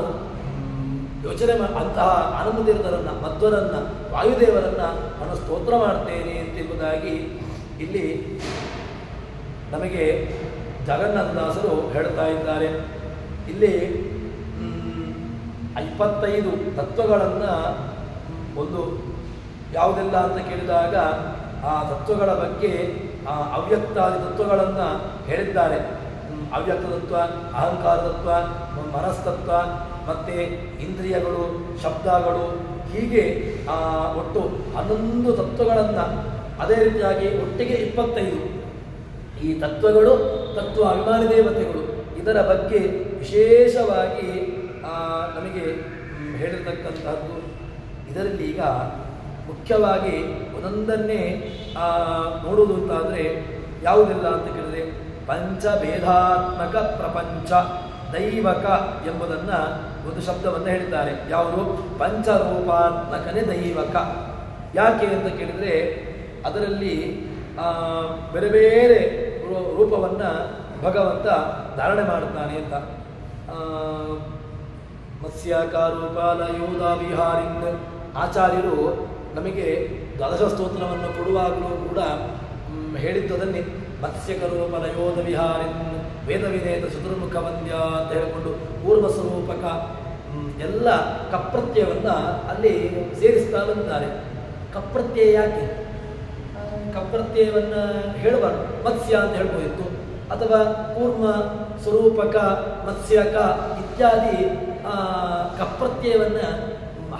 ಯೋಚನೆ ಅಂತಹ ಆನಂದ ತೀರ್ಥರನ್ನು, ಮಧ್ವರನ್ನು, ವಾಯುದೇವರನ್ನು ನಾನು ಸ್ತೋತ್ರ ಮಾಡ್ತೇನೆ ಎಂಬುದಾಗಿ ಇಲ್ಲಿ ನಮಗೆ ಜಗನ್ನಾಥದಾಸರು ಹೇಳ್ತಾ ಇದ್ದಾರೆ. ಇಲ್ಲಿ 25 ತತ್ವಗಳನ್ನು ಒಂದು ಯಾವುದೆಲ್ಲ ಅಂತ ಕೇಳಿದಾಗ ಆ ತತ್ವಗಳ ಬಗ್ಗೆ ಅವ್ಯಕ್ತಾದಿ ತತ್ವಗಳನ್ನು ಹೇಳಿದ್ದಾರೆ. ಅವ್ಯಕ್ತ ತತ್ವ, ಅಹಂಕಾರ ತತ್ವ, ಮನಸ್ತತ್ವ, ಮತ್ತು ಇಂದ್ರಿಯಗಳು, ಶಬ್ದಗಳು, ಹೀಗೆ ಒಟ್ಟು 11 ತತ್ವಗಳನ್ನು, ಅದೇ ರೀತಿಯಾಗಿ ಒಟ್ಟಿಗೆ 25 ಈ ತತ್ವಗಳು, ತತ್ವ ಅಭಿಮಾನಿ ದೇವತೆಗಳು, ಇದರ ಬಗ್ಗೆ ವಿಶೇಷವಾಗಿ ನಮಗೆ ಹೇಳಿರ್ತಕ್ಕಂಥದ್ದು. ಇದರಲ್ಲಿ ಈಗ ಮುಖ್ಯವಾಗಿ ಒಂದೊಂದನ್ನೇ ನೋಡುವುದು ಅಂತಾದರೆ ಯಾವುದೆಲ್ಲ ಅಂತ ಕೇಳಿದ್ರೆ, ಪಂಚಭೇದಾತ್ಮಕ ಪ್ರಪಂಚ ದೈವಕ ಎಂಬುದನ್ನು ಒಂದು ಶಬ್ದವನ್ನು ಹೇಳಿದ್ದಾರೆ. ಯಾವುದು? ಪಂಚರೂಪಾತ್ಮಕನೇ ದೈವಕ. ಯಾಕೆ ಅಂತ ಕೇಳಿದರೆ ಅದರಲ್ಲಿ ಬೇರೆ ಬೇರೆ ರೂಪವನ್ನು ಭಗವಂತ ಧಾರಣೆ ಮಾಡುತ್ತಾನೆ ಅಂತ. ಮತ್ಸ್ಯಾಕಾರೂಪಾಲಯೋಧ ವಿಹಾರಿನ್ ಆಚಾರ್ಯರು ನಮಗೆ ದ್ವಾದಶ ಸ್ತೋತ್ರವನ್ನು ಕೊಡುವಾಗಲೂ ಕೂಡ ಹೇಳಿದ್ದದನ್ನೇ. ಮತ್ಸ್ಯಕರೂಪಲಯೋಧ ವಿಹಾರಿನ್ ವೇದವಿನೇತ ಚತುರ್ಮುಖ ವಂದ್ಯ ಅಂತ ಹೇಳಿಕೊಂಡು ಪೂರ್ವ ಸ್ವರೂಪಕ ಎಲ್ಲ ಕಪ್ರತ್ಯವನ್ನು ಅಲ್ಲಿ ಸೇರಿಸ್ತಾ ಬಂದಿದ್ದಾರೆ. ಕಪ್ರತ್ಯಯ ಯಾಕೆ? ಕಪ್ರತ್ಯಯವನ್ನು ಹೇಳಬಾರ್ದು, ಮತ್ಸ್ಯ ಅಂತ ಹೇಳ್ಬೋದಿತ್ತು, ಅಥವಾ ಕೂರ್ಮ ಸ್ವರೂಪಕ ಮತ್ಸ್ಯಕ ಇತ್ಯಾದಿ ಕಪ್ರತ್ಯಯವನ್ನು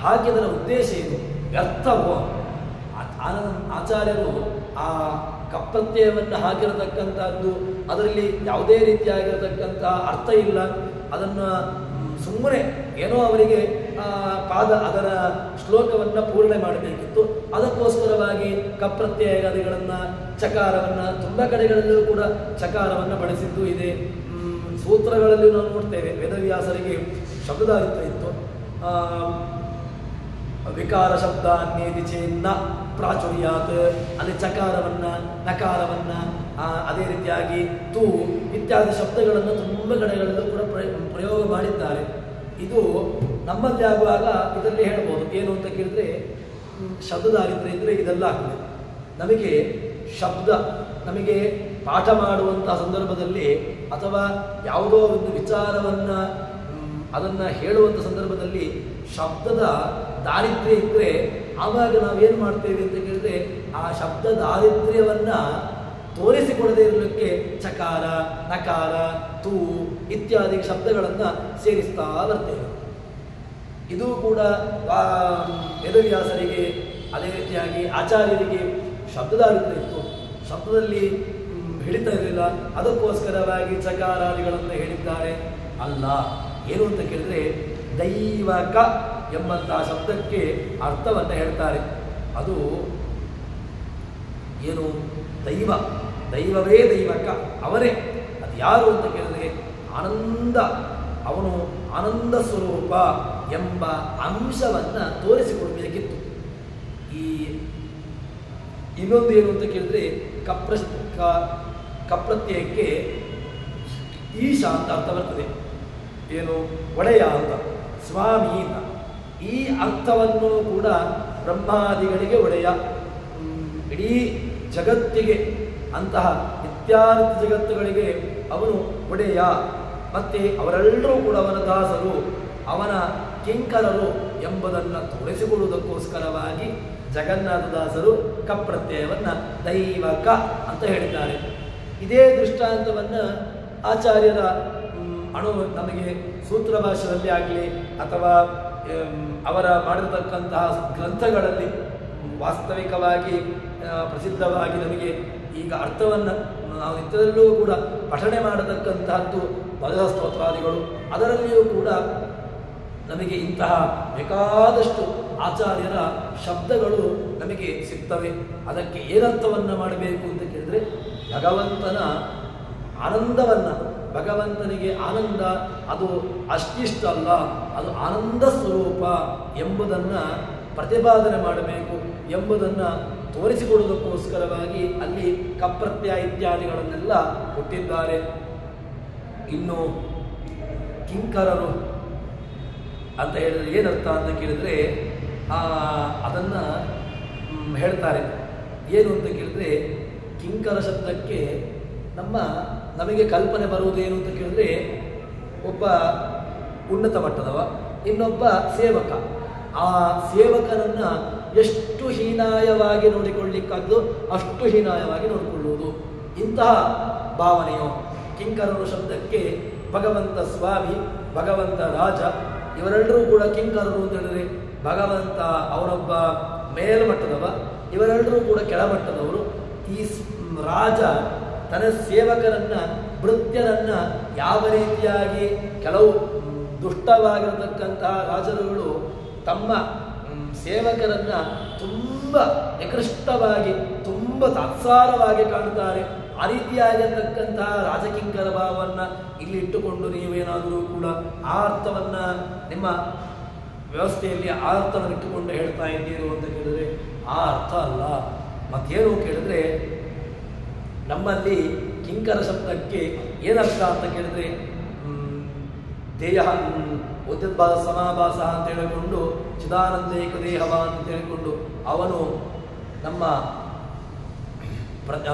ಹಾಕಿದರ ಉದ್ದೇಶ ಏನು? ವ್ಯರ್ಥವೋ? ಆಚಾರ್ಯರು ಆ ಕಪ್ರತ್ಯಯವನ್ನು ಹಾಕಿರತಕ್ಕಂಥದ್ದು ಅದರಲ್ಲಿ ಯಾವುದೇ ರೀತಿಯಾಗಿರತಕ್ಕಂಥ ಅರ್ಥ ಇಲ್ಲ. ಅದನ್ನು ಸುಮ್ಮನೆ ಏನೋ ಅವರಿಗೆ ಅದರ ಶ್ಲೋಕವನ್ನು ಪೂರ್ಣೆ ಮಾಡಬೇಕಿತ್ತು. ಅದಕ್ಕೋಸ್ಕರವಾಗಿ ಕಪ್ರತ್ಯಯಗಳನ್ನು, ಚಕಾರವನ್ನು, ತುಂಬ ಕಡೆಗಳಲ್ಲೂ ಕೂಡ ಚಕಾರವನ್ನು ಬಳಸಿದ್ದು ಇದೆ. ಸೂತ್ರಗಳಲ್ಲಿ ನಾವು ನೋಡ್ತೇವೆ, ವೇದವ್ಯಾಸರಿಗೆ ಶಬ್ದದಾರಿತ್ವ ಇತ್ತು. ವಿಕಾರ ಶಬ್ದ ನೇದಿ ಚೇನ್ನ ಪ್ರಾಚುರ್ಯಾತ್, ಅಲ್ಲಿ ಚಕಾರವನ್ನು, ನಕಾರವನ್ನು, ಅದೇ ರೀತಿಯಾಗಿ ತು ಇತ್ಯಾದಿ ಶಬ್ದಗಳನ್ನು ತುಂಬ ಕಡೆಗಳಲ್ಲೂ ಕೂಡ ಪ್ರಯೋಗ ಮಾಡಿದ್ದಾರೆ. ಇದು ನಮ್ಮಲ್ಲಿ ಆಗುವಾಗ ಇದರಲ್ಲಿ ಹೇಳ್ಬೋದು. ಏನು ಅಂತ ಕೇಳಿದ್ರೆ, ಶಬ್ದದಾರಿದ್ರ್ಯ ಇದ್ದರೆ ಇದೆಲ್ಲ ಆಗ್ತದೆ. ನಮಗೆ ಶಬ್ದ ನಮಗೆ ಪಾಠ ಮಾಡುವಂತಹ ಸಂದರ್ಭದಲ್ಲಿ ಅಥವಾ ಯಾವುದೋ ಒಂದು ವಿಚಾರವನ್ನು ಅದನ್ನು ಹೇಳುವಂಥ ಸಂದರ್ಭದಲ್ಲಿ ಶಬ್ದದ ದಾರಿದ್ರ್ಯ ಇದ್ದರೆ ಆವಾಗ ನಾವೇನು ಮಾಡ್ತೇವೆ ಅಂತ ಕೇಳಿದ್ರೆ, ಆ ಶಬ್ದ ದಾರಿದ್ರ್ಯವನ್ನು ತೋರಿಸಿಕೊಡದೇ ಇರಲಿಕ್ಕೆ ಚಕಾರ, ನಕಾರ, ತು ಇತ್ಯಾದಿ ಶಬ್ದಗಳನ್ನು ಸೇರಿಸ್ತಾ ಬರ್ತೇವೆ. ಇದು ಕೂಡ ವೇದವ್ಯಾಸರಿಗೆ, ಅದೇ ರೀತಿಯಾಗಿ ಆಚಾರ್ಯರಿಗೆ ಶಬ್ದದಾರಿದ್ರ್ಯ ಇತ್ತು. ಶಬ್ದದಲ್ಲಿ ಹಿಡಿತಾ ಇರಲಿಲ್ಲ, ಅದಕ್ಕೋಸ್ಕರವಾಗಿ ಚಕಾರಾದಿಗಳನ್ನು ಹೇಳಿದ್ದಾರೆ. ಅಲ್ಲ, ಏನು ಅಂತ ಕೇಳಿದ್ರೆ ದೈವಕ ಎಂಬಂತಹ ಶಬ್ದಕ್ಕೆ ಅರ್ಥವನ್ನು ಹೇಳ್ತಾರೆ. ಅದು ಏನು? ದೈವ, ದೈವವೇ ದೈವಕ, ಅವರೇ. ಅದು ಯಾರು ಅಂತ ಕೇಳಿದ್ರೆ ಆನಂದ ಅವನು ಆನಂದ ಸ್ವರೂಪ ಎಂಬ ಅಂಶವನ್ನು ತೋರಿಸಿಕೊಡಬೇಕಿತ್ತು. ಈ ಇನ್ನೊಂದು ಏನು ಅಂತ ಕೇಳಿದ್ರೆ ಕಪ್ರತ್ಯಯಕ್ಕೆ ಈಶ ಅಂತ ಅರ್ಥ ಬರ್ತದೆ. ಏನು ಒಡೆಯ ಅಂತ, ಸ್ವಾಮಿ ಅಂತ. ಈ ಅರ್ಥವನ್ನು ಕೂಡ ಬ್ರಹ್ಮಾದಿಗಳಿಗೆ ಒಡೆಯ, ಇಡೀ ಜಗತ್ತಿಗೆ ಅಂತಹ ನಿತ್ಯಾನಿತ್ಯ ಜಗತ್ತುಗಳಿಗೆ ಅವನು ಒಡೆಯ. ಮತ್ತೆ ಅವರೆಲ್ಲರೂ ಕೂಡ ಅವನ ದಾಸರು, ಅವನ ಕಿಂಕರರು ಎಂಬುದನ್ನು ತೋರಿಸಿಕೊಡುವುದಕ್ಕೋಸ್ಕರವಾಗಿ ಜಗನ್ನಾಥದಾಸರು ಕಪ್ರತ್ಯಯವನ್ನು ದೈವಕ ಅಂತ ಹೇಳಿದ್ದಾರೆ. ಇದೇ ದೃಷ್ಟಾಂತವನ್ನು ಆಚಾರ್ಯರ ನಮಗೆ ಸೂತ್ರ ಭಾಷೆಯಲ್ಲಿ ಆಗಲಿ ಅಥವಾ ಅವರ ಮಾಡಿರತಕ್ಕಂತಹ ಗ್ರಂಥಗಳಲ್ಲಿ ವಾಸ್ತವಿಕವಾಗಿ ಪ್ರಸಿದ್ಧವಾಗಿ ನಮಗೆ ಈಗ ಅರ್ಥವನ್ನು ನಾವು ನಿತ್ಯದಲ್ಲೂ ಕೂಡ ಪಠಣೆ ಮಾಡತಕ್ಕಂತಹದ್ದು ಭಜ ಸ್ತೋತ್ರಾದಿಗಳು. ಅದರಲ್ಲಿಯೂ ಕೂಡ ನಮಗೆ ಇಂತಹ ಬೇಕಾದಷ್ಟು ಆಚಾರ್ಯರ ಶಬ್ದಗಳು ನಮಗೆ ಸಿಗ್ತವೆ. ಅದಕ್ಕೆ ಏನರ್ಥವನ್ನು ಮಾಡಬೇಕು ಅಂತ ಕೇಳಿದರೆ, ಭಗವಂತನ ಆನಂದವನ್ನು, ಭಗವಂತನಿಗೆ ಆನಂದ ಅದು ಅಷ್ಟಿಷ್ಟಲ್ಲ, ಅದು ಆನಂದ ಸ್ವರೂಪ ಎಂಬುದನ್ನು ಪ್ರತಿಪಾದನೆ ಮಾಡಬೇಕು ಎಂಬುದನ್ನು ತೋರಿಸಿಕೊಡುವುದಕ್ಕೋಸ್ಕರವಾಗಿ ಅಲ್ಲಿ ಕಪ್ರತ್ಯಯ ಇತ್ಯಾದಿಗಳನ್ನೆಲ್ಲ ಕೊಟ್ಟಿದ್ದಾರೆ. ಇನ್ನು ಕಿಂಕರರು ಅಂತ ಹೇಳಿದ್ರೆ ಏನರ್ಥ ಅಂತ ಕೇಳಿದರೆ ಅದನ್ನು ಹೇಳ್ತಾರೆ. ಏನು ಅಂತ ಕೇಳಿದ್ರೆ, ಕಿಂಕರ ಶಬ್ದಕ್ಕೆ ನಮಗೆ ಕಲ್ಪನೆ ಬರುವುದೇನು ಅಂತ ಕೇಳಿದ್ರೆ, ಒಬ್ಬ ಉನ್ನತ ಮಟ್ಟದವ, ಇನ್ನೊಬ್ಬ ಸೇವಕ. ಆ ಸೇವಕನನ್ನು ಎಷ್ಟು ಹೀನಾಯವಾಗಿ ನೋಡಿಕೊಳ್ಳಿಕ್ಕಾದ್ದು ಅಷ್ಟು ಹೀನಾಯವಾಗಿ ನೋಡಿಕೊಳ್ಳುವುದು, ಇಂತಹ ಭಾವನೆಯು ಕಿಂಕರರು ಶಬ್ದಕ್ಕೆ ಭಗವಂತ ಸ್ವಾಮಿ, ಭಗವಂತ ರಾಜ, ಇವರೆಲ್ಲರೂ ಕೂಡ ಕಿಂಕರರು ಅಂತ ಹೇಳಿದರೆ ಭಗವಂತ ಅವರೊಬ್ಬ ಮೇಲ್ಮಟ್ಟದವ, ಇವರೆಲ್ಲರೂ ಕೂಡ ಕೆಳಮಟ್ಟದವರು. ಈ ರಾಜ ತನ್ನ ಸೇವಕರನ್ನ, ಭೃತ್ಯರನ್ನು ಯಾವ ರೀತಿಯಾಗಿ ಕೆಲವು ದುಷ್ಟವಾಗಿರತಕ್ಕಂತಹ ರಾಜರುಗಳು ತಮ್ಮ ಸೇವಕರನ್ನು ತುಂಬ ನಿಕೃಷ್ಟವಾಗಿ, ತುಂಬ ತಾತ್ಸಾರವಾಗಿ ಕಾಣುತ್ತಾರೆ. ಆ ರೀತಿಯಾಗಿರ್ತಕ್ಕಂತಹ ರಾಜಕಿಂಕರ ಭಾವವನ್ನು ಇಲ್ಲಿ ಇಟ್ಟುಕೊಂಡು ನೀವೇನಾದರೂ ಕೂಡ ಆ ಅರ್ಥವನ್ನು ನಿಮ್ಮ ವ್ಯವಸ್ಥೆಯಲ್ಲಿ ಆ ಅರ್ಥವನ್ನು ಇಟ್ಟುಕೊಂಡು ಹೇಳ್ತಾ ಇದ್ದೀರು ಅಂತ ಕೇಳಿದ್ರೆ ಆ ಅರ್ಥ ಅಲ್ಲ. ಮತ್ತೇನು ಕೇಳಿದ್ರೆ, ನಮ್ಮಲ್ಲಿ ಕಿಂಕರ ಶಬ್ದಕ್ಕೆ ಏನರ್ಥ ಅಂತ ಕೇಳಿದ್ರೆ, ದೇಹ ಉದ್ಯದ್ಭಾಸ ಸಮಾಭಾಸ ಅಂತ ಹೇಳಿಕೊಂಡು ಚಿದಾನಂದೇಕ ದೇಹವ ಅಂತ ಹೇಳಿಕೊಂಡು ಅವನು ನಮ್ಮ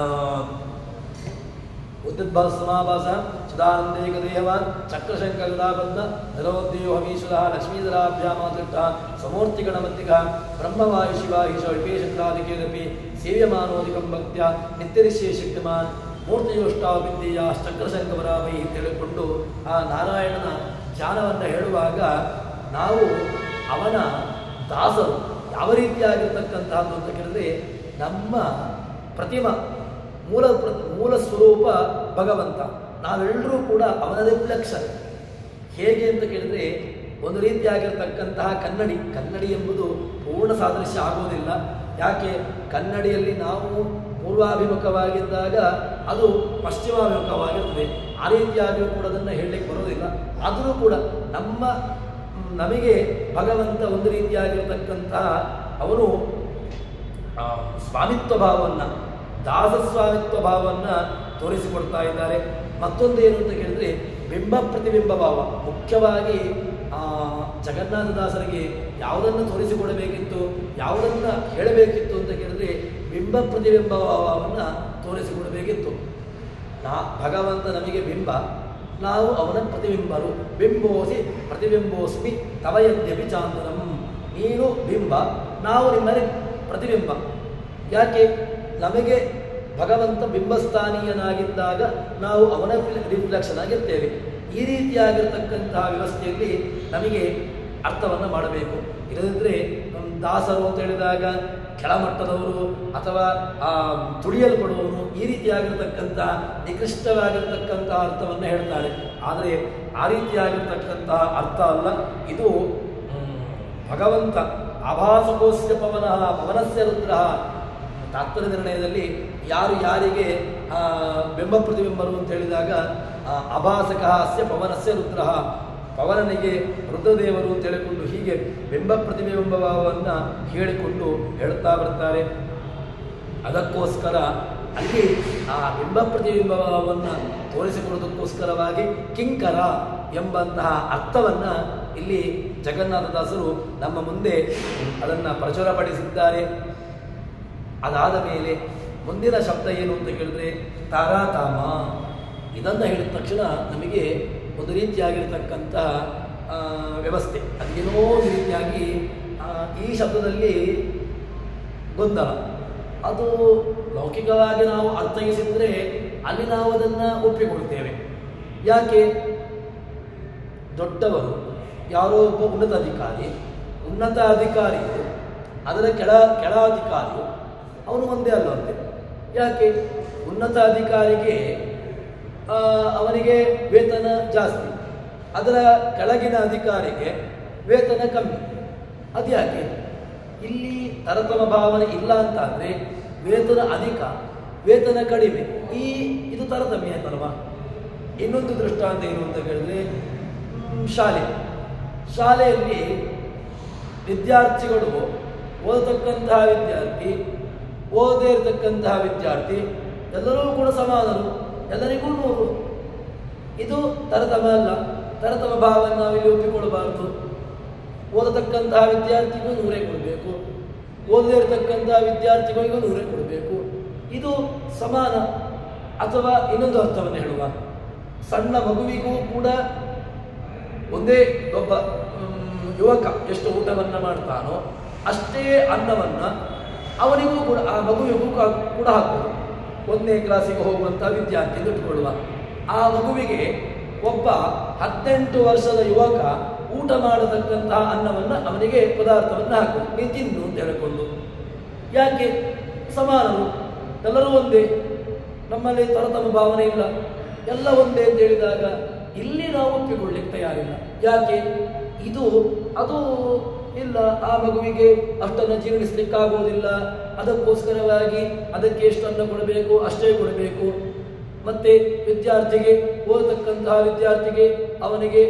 ಉದ್ಯದ್ಭಾಸ ಸಮಾಭಾಸ ಚಿದಾನಂದೇಕ ದೇಹವಾನ್ ಚಕ್ರಶಂಕ ಗದಾಬದ್ಧ ನಲವದ್ದೇವ ಹಮೀಶ್ವರ ಲಕ್ಷ್ಮೀಧರಾಭ್ಯಾಮಾದೃಷ್ಟ ಸಮೂರ್ತಿ ಗಣಮತಿಕ ಬ್ರಹ್ಮವಾಯು ಶಿವ ಈಶ ವಿಪೇಶಕ್ರಾದಿಕೇರಪಿ ಸೇವ್ಯಮಾನೋದಿಕಂ ಭಕ್ತ್ಯ ನಿತ್ಯನಿಶ್ಚಯ ಶಕ್ತಿಮಾನ್ ಮೂರ್ತಿಯೋಷ್ಟಾವಿದ್ಯೆಯ ಚಕ್ರಶಂಕವರಾಮೈ ಅಂತ ಹೇಳಿಕೊಂಡು ಆ ನಾರಾಯಣನ ಧ್ಯಾನವನ್ನು ಹೇಳುವಾಗ ನಾವು ಅವನ ದಾಸರು ಯಾವ ರೀತಿಯಾಗಿರ್ತಕ್ಕಂತಹದ್ದು ಅಂತ ಕೇಳಿದ್ರೆ, ನಮ್ಮ ಪ್ರತಿಮಾ ಮೂಲ ಸ್ವರೂಪ ಭಗವಂತ, ನಾವೆಲ್ಲರೂ ಕೂಡ ಅವನ ರಿಫ್ಲೆಕ್ಷನ್. ಹೇಗೆ ಅಂತ ಕೇಳಿದ್ರೆ, ಒಂದು ರೀತಿಯಾಗಿರ್ತಕ್ಕಂತಹ ಕನ್ನಡಿ ಎಂಬುದು ಪೂರ್ಣ ಸಾದೃಶ್ಯ ಆಗುವುದಿಲ್ಲ. ಯಾಕೆ? ಕನ್ನಡಿಯಲ್ಲಿ ನಾವು ಪೂರ್ವಾಭಿಮುಖವಾಗಿದ್ದಾಗ ಅದು ಪಶ್ಚಿಮಾಭಿಮುಖವಾಗಿರ್ತದೆ. ಆ ರೀತಿಯಾಗಿಯೂ ಕೂಡ ಅದನ್ನು ಹೇಳಲಿಕ್ಕೆ ಬರೋದಿಲ್ಲ. ಆದರೂ ಕೂಡ ನಮಗೆ ಭಗವಂತ ಒಂದು ರೀತಿಯಾಗಿರ್ತಕ್ಕಂತಹ ಅವನು ಸ್ವಾಮಿತ್ವ ಭಾವವನ್ನು, ದಾಸಸ್ವಾಮಿತ್ವ ಭಾವವನ್ನು ತೋರಿಸಿಕೊಡ್ತಾ ಇದ್ದಾರೆ. ಮತ್ತೊಂದು ಏನು ಅಂತ ಕೇಳಿದ್ರೆ, ಬಿಂಬ ಪ್ರತಿಬಿಂಬ ಭಾವ. ಮುಖ್ಯವಾಗಿ ಜಗನ್ನಾಥದಾಸರಿಗೆ ಯಾವುದನ್ನು ತೋರಿಸಿಕೊಡಬೇಕಿತ್ತು, ಯಾವುದನ್ನು ಹೇಳಬೇಕಿತ್ತು ಅಂತ ಕೇಳಿದ್ರೆ ಬಿಂಬ ಪ್ರತಿಬಿಂಬ ಭಾವವನ್ನು ತೋರಿಸಿಕೊಡಬೇಕಿತ್ತು. ಭಗವಂತ ನಮಗೆ ಬಿಂಬ, ನಾವು ಅವನ ಪ್ರತಿಬಿಂಬರು. ಬಿಂಬೋಸಿ ಪ್ರತಿಬಿಂಬೋಸ್ಮಿ ತವ ಯದ್ಯಪಿ ಚಾಂದನಂ. ನೀನು ಬಿಂಬ, ನಾವು ನಿಮ್ಮನೆ ಪ್ರತಿಬಿಂಬ. ಯಾಕೆ? ನಮಗೆ ಭಗವಂತ ಬಿಂಬಸ್ಥಾನೀಯನಾಗಿದ್ದಾಗ ನಾವು ಅವನ ರಿಫ್ಲೆಕ್ಷನ್ ಆಗಿರ್ತೇವೆ. ಈ ರೀತಿಯಾಗಿರ್ತಕ್ಕಂತಹ ವ್ಯವಸ್ಥೆಯಲ್ಲಿ ನಮಗೆ ಅರ್ಥವನ್ನು ಮಾಡಬೇಕು. ಇಲ್ಲದಿದ್ದರೆ ದಾಸರು ಅಂತ ಹೇಳಿದಾಗ ಕೆಳಮಟ್ಟದವರು ಅಥವಾ ತುಳಿಯಲ್ಪಡುವವನು, ಈ ರೀತಿಯಾಗಿರ್ತಕ್ಕಂತಹ ನಿಕೃಷ್ಟವಾಗಿರ್ತಕ್ಕಂತಹ ಅರ್ಥವನ್ನು ಹೇಳ್ತಾರೆ. ಆದರೆ ಆ ರೀತಿಯಾಗಿರ್ತಕ್ಕಂತಹ ಅರ್ಥ ಅಲ್ಲ ಇದು. ಭಗವಂತ ಆಭಾಸಕೋಸ್ಯ ಪವನಸ್ಯ ರುದ್ರ. ತಾತ್ಪರ್ಯ ನಿರ್ಣಯದಲ್ಲಿ ಯಾರಿಗೆ ಬಿಂಬ ಪ್ರತಿಬಿಂಬರು ಅಂತ ಹೇಳಿದಾಗ ಅಭಾಸಕ ಅಸ್ಯ ಪವನಸ್ಯ ರುದ್ರ, ಪವನನಿಗೆ ರುದ್ರದೇವರು ಅಂತ ಹೇಳಿಕೊಂಡು ಹೀಗೆ ಬಿಂಬ ಪ್ರತಿಬಿಂಬ ಭಾವವನ್ನು ಹೇಳಿಕೊಂಡು ಹೇಳ್ತಾ ಬರ್ತಾರೆ. ಅದಕ್ಕೋಸ್ಕರ ಅಲ್ಲಿ ಆ ಬಿಂಬ ಪ್ರತಿಬಿಂಬ ಭಾವವನ್ನು ತೋರಿಸಿಕೊಡೋದಕ್ಕೋಸ್ಕರವಾಗಿ ಕಿಂಕರ ಎಂಬಂತಹ ಅರ್ಥವನ್ನು ಇಲ್ಲಿ ಜಗನ್ನಾಥದಾಸರು ನಮ್ಮ ಮುಂದೆ ಅದನ್ನು ಪ್ರಚುರಪಡಿಸಿದ್ದಾರೆ. ಅದಾದ ಮೇಲೆ ಮುಂದಿನ ಶಬ್ದ ಏನು ಅಂತ ಹೇಳಿದ್ರೆ ತಾರಾತಾಮ. ಇದನ್ನು ಹೇಳಿದ ತಕ್ಷಣ ನಮಗೆ ಒಂದು ರೀತಿಯಾಗಿರ್ತಕ್ಕಂತಹ ವ್ಯವಸ್ಥೆ, ಅದೇನೋ ಒಂದು ರೀತಿಯಾಗಿ ಈ ಶಬ್ದದಲ್ಲಿ ಗೊಂದಲ. ಅದು ಲೌಕಿಕವಾಗಿ ನಾವು ಅರ್ಥೈಸಿದರೆ ಅಲ್ಲಿ ನಾವು ಅದನ್ನು ಒಪ್ಪಿಕೊಳ್ತೇವೆ. ಯಾಕೆ? ದೊಡ್ಡವರು ಯಾರೋ ಒಬ್ಬ ಉನ್ನತ ಅಧಿಕಾರಿಯು ಅದರ ಕೆಳ ಅಧಿಕಾರಿಯು ಅವನು ಒಂದೇ ಅಲ್ಲವಂತೆ. ಯಾಕೆ? ಉನ್ನತ ಅಧಿಕಾರಿಗೆ ಅವನಿಗೆ ವೇತನ ಜಾಸ್ತಿ, ಅದರ ಕೆಳಗಿನ ಅಧಿಕಾರಿಗೆ ವೇತನ ಕಮ್ಮಿ. ಅದ್ಯಾಕೆ? ಇಲ್ಲಿ ತರತಮ ಭಾವನೆ ಇಲ್ಲ ಅಂತಾದರೆ ವೇತನ ಅಧಿಕ, ವೇತನ ಕಡಿಮೆ, ಇದು ತಾರತಮ್ಯ ಆಯ್ತಲ್ವ. ಇನ್ನೊಂದು ದೃಷ್ಟಾಂತ ಏನು ಅಂತ ಹೇಳಿದ್ರೆ ಶಾಲೆಯಲ್ಲಿ ವಿದ್ಯಾರ್ಥಿಗಳು ಓದತಕ್ಕಂತಹ ವಿದ್ಯಾರ್ಥಿ, ಓದದೇ ಇರತಕ್ಕಂತಹ ವಿದ್ಯಾರ್ಥಿ ಎಲ್ಲರೂ ಕೂಡ ಸಮಾನರು, ಎಲ್ಲರಿಗೂ 100. ಇದು ತರತಮ ಅಲ್ಲ. ತರತಮ ಭಾವವನ್ನು ನಾವಿಲ್ಲಿ ಒಪ್ಪಿಕೊಳ್ಳಬಾರದು. ಓದತಕ್ಕಂತಹ ವಿದ್ಯಾರ್ಥಿಗೂ 100 ಕೊಡಬೇಕು, ಓದದೇ ಇರತಕ್ಕಂತಹ ವಿದ್ಯಾರ್ಥಿಗಳಿಗೂ 100 ಕೊಡಬೇಕು. ಇದು ಸಮಾನ. ಅಥವಾ ಇನ್ನೊಂದು ಅರ್ಥವನ್ನು ಹೇಳುವ, ಸಣ್ಣ ಮಗುವಿಗೂ ಕೂಡ ಒಂದೇ ಒಬ್ಬ ಯುವಕ ಎಷ್ಟು ಊಟವನ್ನು ಮಾಡ್ತಾನೋ ಅಷ್ಟೇ ಅನ್ನವನ್ನು ಅವನಿಗೂ ಕೂಡ ಆ ಮಗುವಿಗೂ ಕೂಡ ಹಾಕೋದು. 1ನೇ ಕ್ಲಾಸಿಗೆ ಹೋಗುವಂಥ ವಿದ್ಯಾರ್ಥಿ ಎಂದು ಇಟ್ಟುಕೊಳ್ಳುವ. ಆ ಮಗುವಿಗೆ ಒಬ್ಬ 18 ವರ್ಷದ ಯುವಕ ಊಟ ಮಾಡತಕ್ಕಂತಹ ಅನ್ನವನ್ನು ಅವನಿಗೆ ಪದಾರ್ಥವನ್ನು ಹಾಕೋದು, ನೀ ತಿನ್ನು ಅಂತ ಹೇಳಿಕೊಂಡು. ಯಾಕೆ? ಸಮಾನರು, ಎಲ್ಲರೂ ಒಂದೇ. ನಮ್ಮಲ್ಲಿ ತರತಮ ಭಾವನೆ ಇಲ್ಲ, ಎಲ್ಲ ಒಂದೇ ಅಂತ ಹೇಳಿದಾಗ ಇಲ್ಲಿ ನಾವು ಒಪ್ಪಿಕೊಳ್ಳಿಕ್ಕೆ ತಯಾರಿಲ್ಲ. ಯಾಕೆ? ಅದು ಇಲ್ಲ, ಆ ಮಗುವಿಗೆ ಅಷ್ಟನ್ನು ಜೀರ್ಣಿಸ್ಲಿಕ್ಕಾಗೋದಿಲ್ಲ, ಅದಕ್ಕೋಸ್ಕರವಾಗಿ ಅದಕ್ಕೆ ಎಷ್ಟನ್ನು ಕೊಡಬೇಕು ಅಷ್ಟೇ ಕೊಡಬೇಕು. ಮತ್ತೆ ವಿದ್ಯಾರ್ಥಿಗೆ, ಓದತಕ್ಕಂತಹ ವಿದ್ಯಾರ್ಥಿಗೆ ಅವನಿಗೆ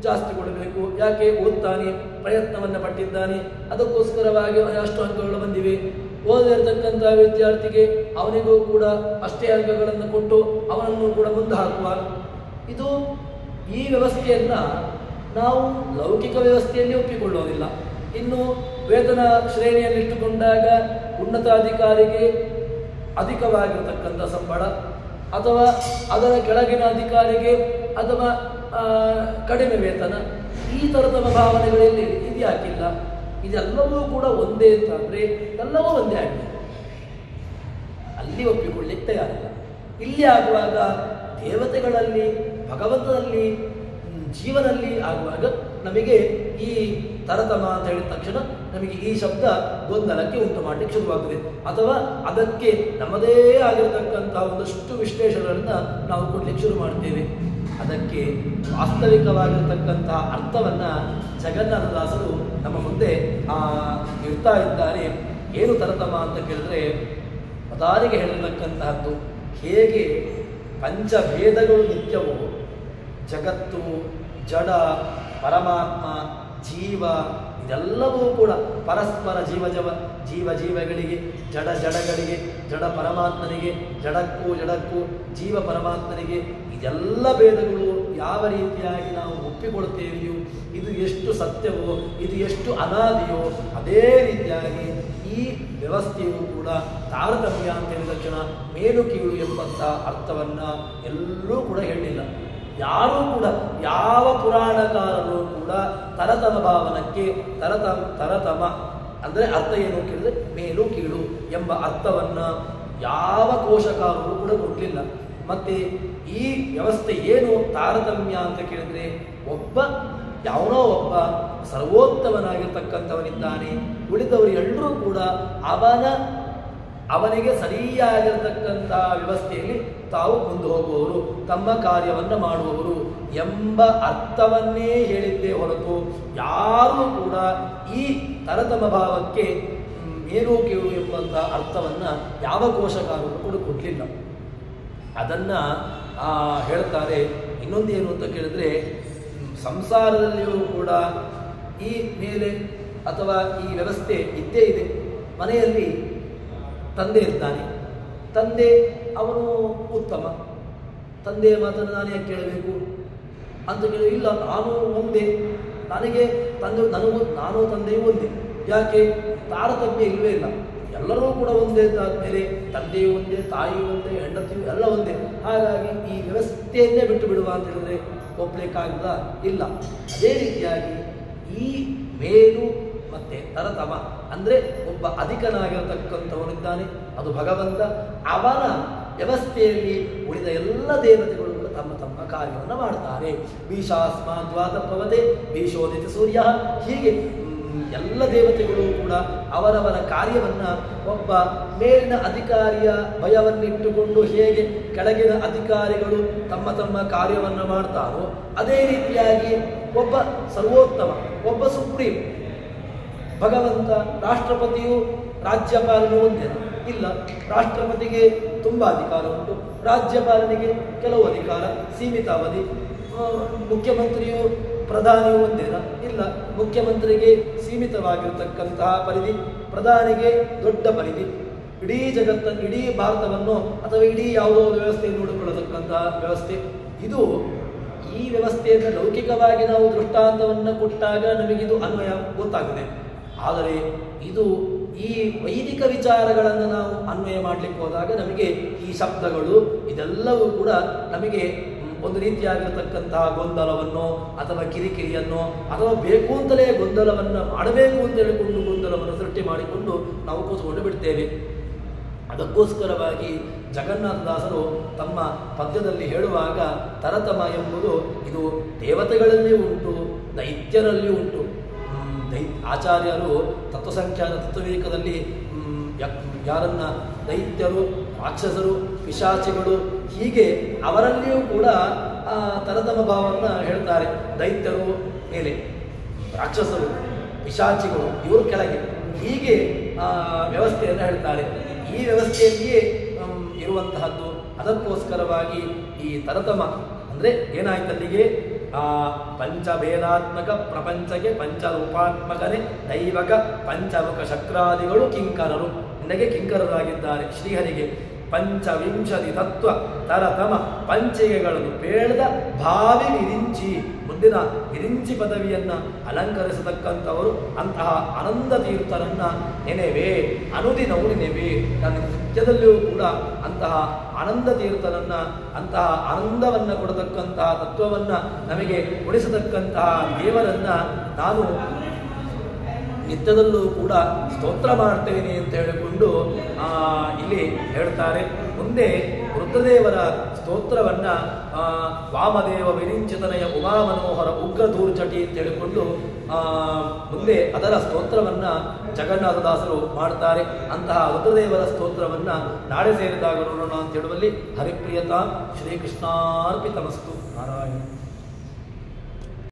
ಜಾಸ್ತಿ ಕೊಡಬೇಕು. ಯಾಕೆ? ಓದ್ತಾನೆ, ಪ್ರಯತ್ನವನ್ನು ಪಟ್ಟಿದ್ದಾನೆ, ಅದಕ್ಕೋಸ್ಕರವಾಗಿ ಅಷ್ಟು ಅಂಕಗಳು ಬಂದಿವೆ. ಓದಿರತಕ್ಕಂತಹ ವಿದ್ಯಾರ್ಥಿಗೆ ಅವನಿಗೂ ಕೂಡ ಅಷ್ಟೇ ಅಂಕಗಳನ್ನು ಕೊಟ್ಟು ಅವನನ್ನು ಕೂಡ ಮುಂದೆ ಹಾಕುವ. ಈ ವ್ಯವಸ್ಥೆಯನ್ನು ನಾವು ಲೌಕಿಕ ವ್ಯವಸ್ಥೆಯಲ್ಲಿ ಒಪ್ಪಿಕೊಳ್ಳೋದಿಲ್ಲ. ಇನ್ನು ವೇತನ ಶ್ರೇಣಿಯಲ್ಲಿಟ್ಟುಕೊಂಡಾಗ ಉನ್ನತ ಅಧಿಕಾರಿಗೆ ಅಧಿಕವಾಗಿರತಕ್ಕಂಥ ಸಂಬಳ, ಅಥವಾ ಅದರ ಕೆಳಗಿನ ಅಧಿಕಾರಿಗೆ ಅಥವಾ ಕಡಿಮೆ ವೇತನ, ಈ ತರತಮ ಭಾವನೆಗಳಲ್ಲಿ ಇದ್ಯಾಕಿಲ್ಲ? ಇದೆಲ್ಲವೂ ಕೂಡ ಒಂದೇ ಅಂತಂದರೆ ಎಲ್ಲವೂ ಒಂದೇ ಆಗಿದೆ. ಅಲ್ಲಿ ಒಪ್ಪಿಕೊಳ್ಳಿಕ್ಕೆ ತಯಾರಿಲ್ಲ. ಇಲ್ಲಿ ಆಗುವಾಗ ದೇವತೆಗಳಲ್ಲಿ, ಭಗವಂತನಲ್ಲಿ, ಜೀವನಲ್ಲಿ ಆಗುವಾಗ ನಮಗೆ ಈ ತರತಮ ಅಂತ ಹೇಳಿದ ತಕ್ಷಣ ನಮಗೆ ಈ ಶಬ್ದ ಗೊಂದಲಕ್ಕೆ ಉಂಟು ಮಾಡಲಿಕ್ಕೆ ಶುರುವಾಗುತ್ತದೆ. ಅಥವಾ ಅದಕ್ಕೆ ನಮ್ಮದೇ ಆಗಿರತಕ್ಕಂತಹ ಒಂದಷ್ಟು ವಿಶ್ಲೇಷಣೆಗಳನ್ನು ನಾವು ಕೊಡಲಿಕ್ಕೆ ಶುರು ಮಾಡ್ತೇವೆ. ಅದಕ್ಕೆ ವಾಸ್ತವಿಕವಾಗಿರತಕ್ಕಂತಹ ಅರ್ಥವನ್ನು ಜಗನ್ನಾಥದಾಸರು ನಮ್ಮ ಮುಂದೆ ಇಡ್ತಾ ಇದ್ದಾರೆ. ಏನು ತರತಮ ಅಂತ ಕೇಳಿದ್ರೆ ಪದಾರಿಗೆ ಹೇಳಿರತಕ್ಕಂತಹದ್ದು, ಹೇಗೆ ಪಂಚಭೇದಗಳು ನಿತ್ಯವೋ, ಜಗತ್ತು, ಜಡ, ಪರಮಾತ್ಮ, ಜೀವ, ಇದೆಲ್ಲವೂ ಕೂಡ ಪರಸ್ಪರ ಜೀವಗಳಿಗೆ, ಜಡಗಳಿಗೆ, ಜಡ ಪರಮಾತ್ಮನಿಗೆ, ಜಡಕ್ಕೂ ಜೀವ ಪರಮಾತ್ಮನಿಗೆ, ಇದೆಲ್ಲ ಭೇದಗಳು ಯಾವ ರೀತಿಯಾಗಿ ನಾವು ಒಪ್ಪಿಕೊಳ್ತೇವೆಯೋ, ಇದು ಎಷ್ಟು ಸತ್ಯವೋ, ಇದು ಎಷ್ಟು ಅನಾದಿಯೋ, ಅದೇ ರೀತಿಯಾಗಿ ಈ ವ್ಯವಸ್ಥೆಯು ಕೂಡ ತಾರತಮ್ಯ ಅಂತ ಹೇಳಿದ ತಕ್ಷಣ ಮೇಲು ಕೀಳು ಎಂಬಂಥ ಅರ್ಥವನ್ನು ಎಲ್ಲೂ ಕೂಡ ಹೇಳಿಲ್ಲ. ಯಾರೂ ಕೂಡ, ಯಾವ ಪುರಾಣಕಾರರು ಕೂಡ ತರತಮ ಭಾವನಕ್ಕೆ ತರತಮ ಅಂದರೆ ಅರ್ಥ ಏನು ಕೇಳಿದ್ರೆ ಮೇಲು ಕೀಳು ಎಂಬ ಅರ್ಥವನ್ನು ಯಾವ ಕೋಶಕಾರರು ಕೂಡ ಕೊಡಲಿಲ್ಲ. ಮತ್ತೆ ಈ ವ್ಯವಸ್ಥೆ ಏನು ತಾರತಮ್ಯ ಅಂತ ಕೇಳಿದ್ರೆ, ಯಾವನೋ ಒಬ್ಬ ಸರ್ವೋತ್ತಮನಾಗಿರ್ತಕ್ಕಂಥವನಿದ್ದಾನೆ, ಉಳಿದವರು ಎಲ್ಲರೂ ಕೂಡ ಅವನಿಗೆ ಸರಿಯಾಗಿರ್ತಕ್ಕಂತಹ ವ್ಯವಸ್ಥೆಯಲ್ಲಿ ತಾವು ಮುಂದೆ ಹೋಗುವವರು, ತಮ್ಮ ಕಾರ್ಯವನ್ನು ಮಾಡುವವರು ಎಂಬ ಅರ್ಥವನ್ನೇ ಹೇಳಿದ್ದೇ ಹೊರತು ಯಾರೂ ಕೂಡ ಈ ತರತಮ ಭಾವಕ್ಕೆ ಮೇಲು ಕೀಳು ಎಂಬಂತಹ ಅರ್ಥವನ್ನು ಯಾವ ಕೋಶಕಾರರು ಕೂಡ ಕೊಡಲಿಲ್ಲ. ಅದನ್ನು ಹೇಳ್ತಾರೆ. ಇನ್ನೊಂದೇನು ಅಂತ ಕೇಳಿದ್ರೆ, ಸಂಸಾರದಲ್ಲಿಯೂ ಕೂಡ ಈ ಮೇಲೆ ಅಥವಾ ಈ ವ್ಯವಸ್ಥೆ ಇದ್ದೇ ಇದೆ. ಮನೆಯಲ್ಲಿ ತಂದೆ ಇರ್ತಾನೆ, ತಂದೆ ಅವನು ಉತ್ತಮ, ತಂದೆಯ ಮಾತನ್ನು ನಾನು ಯಾಕೆ ಕೇಳಬೇಕು ಅಂತ ಕೇಳಿ, ಇಲ್ಲ ನಾನು ಒಂದೇ, ನನಗೆ ನಾನು ತಂದೆಯೂ ಒಂದೇ, ಯಾಕೆ ತಾರತಮ್ಯ ಇಲ್ಲವೇ ಇಲ್ಲ, ಎಲ್ಲರೂ ಕೂಡ ಒಂದೇ ಆದಮೇಲೆ ತಂದೆಯೂ ಒಂದೇ, ತಾಯಿಯೂ ಒಂದೇ, ಹೆಂಡತಿಯೂ ಎಲ್ಲ ಒಂದೇ. ಹಾಗಾಗಿ ಈ ವ್ಯವಸ್ಥೆಯನ್ನೇ ಬಿಟ್ಟು ಬಿಡುವ ಅಂತ ಹೇಳಿದ್ರೆ ಒಪ್ಪಲಿಕ್ಕಾಗದ ಇಲ್ಲ. ಅದೇ ರೀತಿಯಾಗಿ ಈ ಮೇಲು ಮತ್ತೆ ತರತಮ ಅಂದರೆ ಒಬ್ಬ ಅಧಿಕನಾಗಿರತಕ್ಕಂಥವನಿದ್ದಾನೆ, ಅದು ಭಗವಂತ. ಅವನ ವ್ಯವಸ್ಥೆಯಲ್ಲಿ ಉಳಿದ ಎಲ್ಲ ದೇವತೆಗಳು ತಮ್ಮ ತಮ್ಮ ಕಾರ್ಯವನ್ನು ಮಾಡ್ತಾರೆ. ಭೀಷಾಸ್ಮಾದ್ವಾದ ಪವತೆ ಭೀಷೋದಿತ ಸೂರ್ಯ, ಹೀಗೆ ಎಲ್ಲ ದೇವತೆಗಳು ಕೂಡ ಅವರವರ ಕಾರ್ಯವನ್ನು ಒಬ್ಬ ಮೇಲಿನ ಅಧಿಕಾರಿಯ ಭಯವನ್ನಿಟ್ಟುಕೊಂಡು ಹೇಗೆ ಕೆಳಗಿನ ಅಧಿಕಾರಿಗಳು ತಮ್ಮ ತಮ್ಮ ಕಾರ್ಯವನ್ನು ಮಾಡ್ತಾರೋ ಅದೇ ರೀತಿಯಾಗಿ ಒಬ್ಬ ಸರ್ವೋತ್ತಮ, ಒಬ್ಬ ಸುಪ್ರೀಂ ಭಗವಂತ. ರಾಷ್ಟ್ರಪತಿಯು ರಾಜ್ಯಪಾಲನೆ ಒಂದೇ ಇಲ್ಲ, ರಾಷ್ಟ್ರಪತಿಗೆ ತುಂಬ ಅಧಿಕಾರ ಉಂಟು, ರಾಜ್ಯಪಾಲನೆಗೆ ಕೆಲವು ಅಧಿಕಾರ, ಸೀಮಿತ ಅವಧಿ. ಮುಖ್ಯಮಂತ್ರಿಯು ಪ್ರಧಾನಿಯು ಒಂದೇನ ಇಲ್ಲ, ಮುಖ್ಯಮಂತ್ರಿಗೆ ಸೀಮಿತವಾಗಿರತಕ್ಕಂತಹ ಪರಿಧಿ, ಪ್ರಧಾನಿಗೆ ದೊಡ್ಡ ಪರಿಧಿ. ಇಡೀ ಜಗತ್ತನ್ನು, ಇಡೀ ಭಾರತವನ್ನು ಅಥವಾ ಇಡೀ ಯಾವುದೋ ವ್ಯವಸ್ಥೆಯನ್ನು ನೋಡಿಕೊಳ್ಳತಕ್ಕಂತಹ ವ್ಯವಸ್ಥೆ ಇದು. ಈ ವ್ಯವಸ್ಥೆಯನ್ನು ಲೌಕಿಕವಾಗಿ ನಾವು ದೃಷ್ಟಾಂತವನ್ನು ಕೊಟ್ಟಾಗ ನಮಗಿದು ಅನ್ವಯ ಗೊತ್ತಾಗಿದೆ. ಆದರೆ ಇದು ಈ ವೈದಿಕ ವಿಚಾರಗಳನ್ನು ನಾವು ಅನ್ವಯ ಮಾಡಲಿಕ್ಕೆ ಹೋದಾಗ ನಮಗೆ ಈ ಶಬ್ದಗಳು ಇದೆಲ್ಲವೂ ಕೂಡ ನಮಗೆ ಒಂದು ರೀತಿಯಾಗಿರತಕ್ಕಂತಹ ಗೊಂದಲವನ್ನು ಅಥವಾ ಕಿರಿಕಿರಿಯನ್ನು ಅಥವಾ ಬೇಕು ಅಂತಲೇ ಗೊಂದಲವನ್ನು ಮಾಡಬೇಕು ಅಂತ ಹೇಳಿಕೊಂಡು ಗೊಂದಲವನ್ನು ಸೃಷ್ಟಿ ಮಾಡಿಕೊಂಡು ನಾವು ಕೂತ್ಕೊಂಡು ಬಿಡ್ತೇವೆ. ಅದಕ್ಕೋಸ್ಕರವಾಗಿ ಜಗನ್ನಾಥದಾಸರು ತಮ್ಮ ಪದ್ಯದಲ್ಲಿ ಹೇಳುವಾಗ ತರತಮ ಎಂಬುದು ಇದು ದೇವತೆಗಳಲ್ಲಿಯೂ ಉಂಟು, ದೈತ್ಯರಲ್ಲಿಯೂ ಉಂಟು. ಆಚಾರ್ಯರು ತತ್ವಸಂಖ್ಯಾನ ತತ್ವವಿವೇಕದಲ್ಲಿ ಯಾರನ್ನ ದೈತ್ಯರು, ರಾಕ್ಷಸರು, ಪಿಶಾಚಿಗಳು ಹೀಗೆ ಅವರಲ್ಲಿಯೂ ಕೂಡ ತರತಮ ಭಾವವನ್ನು ಹೇಳ್ತಾರೆ. ದೈತ್ಯರು ಮೇಲೆ, ರಾಕ್ಷಸರು, ಪಿಶಾಚಿಗಳು ಇವರು ಕೆಳಗೆ, ಹೀಗೆ ವ್ಯವಸ್ಥೆಯನ್ನು ಹೇಳ್ತಾರೆ. ಈ ವ್ಯವಸ್ಥೆಯಲ್ಲಿಯೇ ಇರುವಂತಹದ್ದು. ಅದಕ್ಕೋಸ್ಕರವಾಗಿ ಈ ತರತಮ ಅಂದರೆ ಏನಾಯ್ತಲ್ಲಿಗೆ ಪಂಚಭೇದಾತ್ಮಕ ಪ್ರಪಂಚಕ್ಕೆ ಪಂಚರೂಪಾತ್ಮಕನೇ ದೈವಕ ಪಂಚಮುಖ ಶಕ್ರಾದಿಗಳು ಕಿಂಕರರು, ನಿನಗೆ ಕಿಂಕರರಾಗಿದ್ದಾರೆ ಶ್ರೀಹರಿಗೆ. ಪಂಚವಿಂಶತಿ ತತ್ವ ತರತಮ ಪಂಚಿಕೆಗಳನ್ನು ಪೇಳ್ದ ಭಾವಿ ವಿರಿಂಚಿ, ಮುಂದಿನ ವಿರಿಂಚಿ ಪದವಿಯನ್ನು ಅಲಂಕರಿಸತಕ್ಕಂಥವರು ಅಂತಹ ಆನಂದ ತೀರ್ಥರನ್ನ ನೆನೆವೇ, ಅನುದಿನವು ನೆನೆವೇ. ನನ್ನ ನಿತ್ಯದಲ್ಲಿಯೂ ಕೂಡ ಅಂತಹ ಆನಂದ ತೀರ್ಥರನ್ನ, ಅಂತಹ ಆನಂದವನ್ನು ಕೊಡತಕ್ಕಂತಹ ತತ್ವವನ್ನು ನಮಗೆ ಉಳಿಸತಕ್ಕಂತಹ ದೇವರನ್ನ ನಾನು ನಿತ್ಯದಲ್ಲೂ ಕೂಡ ಸ್ತೋತ್ರ ಮಾಡ್ತೇನೆ ಅಂತ ಹೇಳಿಕೊಂಡು ಇಲ್ಲಿ ಹೇಳ್ತಾರೆ. ಮುಂದೆ ರುದ್ರದೇವರ ಸ್ತೋತ್ರವನ್ನ ವಾಮದೇವ ವಿರಿಂಚಿತನಯ ಉಮಾಮನೋಹರ ಉಗ್ರ ದೂರ್ಜಟಿ ಅಂತ ಹೇಳಿಕೊಂಡು ಮುಂದೆ ಅದರ ಸ್ತೋತ್ರವನ್ನ ಜಗನ್ನಾಥದಾಸರು ಮಾಡ್ತಾರೆ. ಅಂತಹ ರುದ್ರದೇವರ ಸ್ತೋತ್ರವನ್ನ ನಾಳೆ ಸೇರಿದಾಗ ನೋಡೋಣ ಅಂತ ಹೇಳುವಲ್ಲಿ ಹರಿಪ್ರಿಯತಾ ಶ್ರೀಕೃಷ್ಣಾರ್ಪಿತಮಸ್ತು. ನಾರಾಯಣ.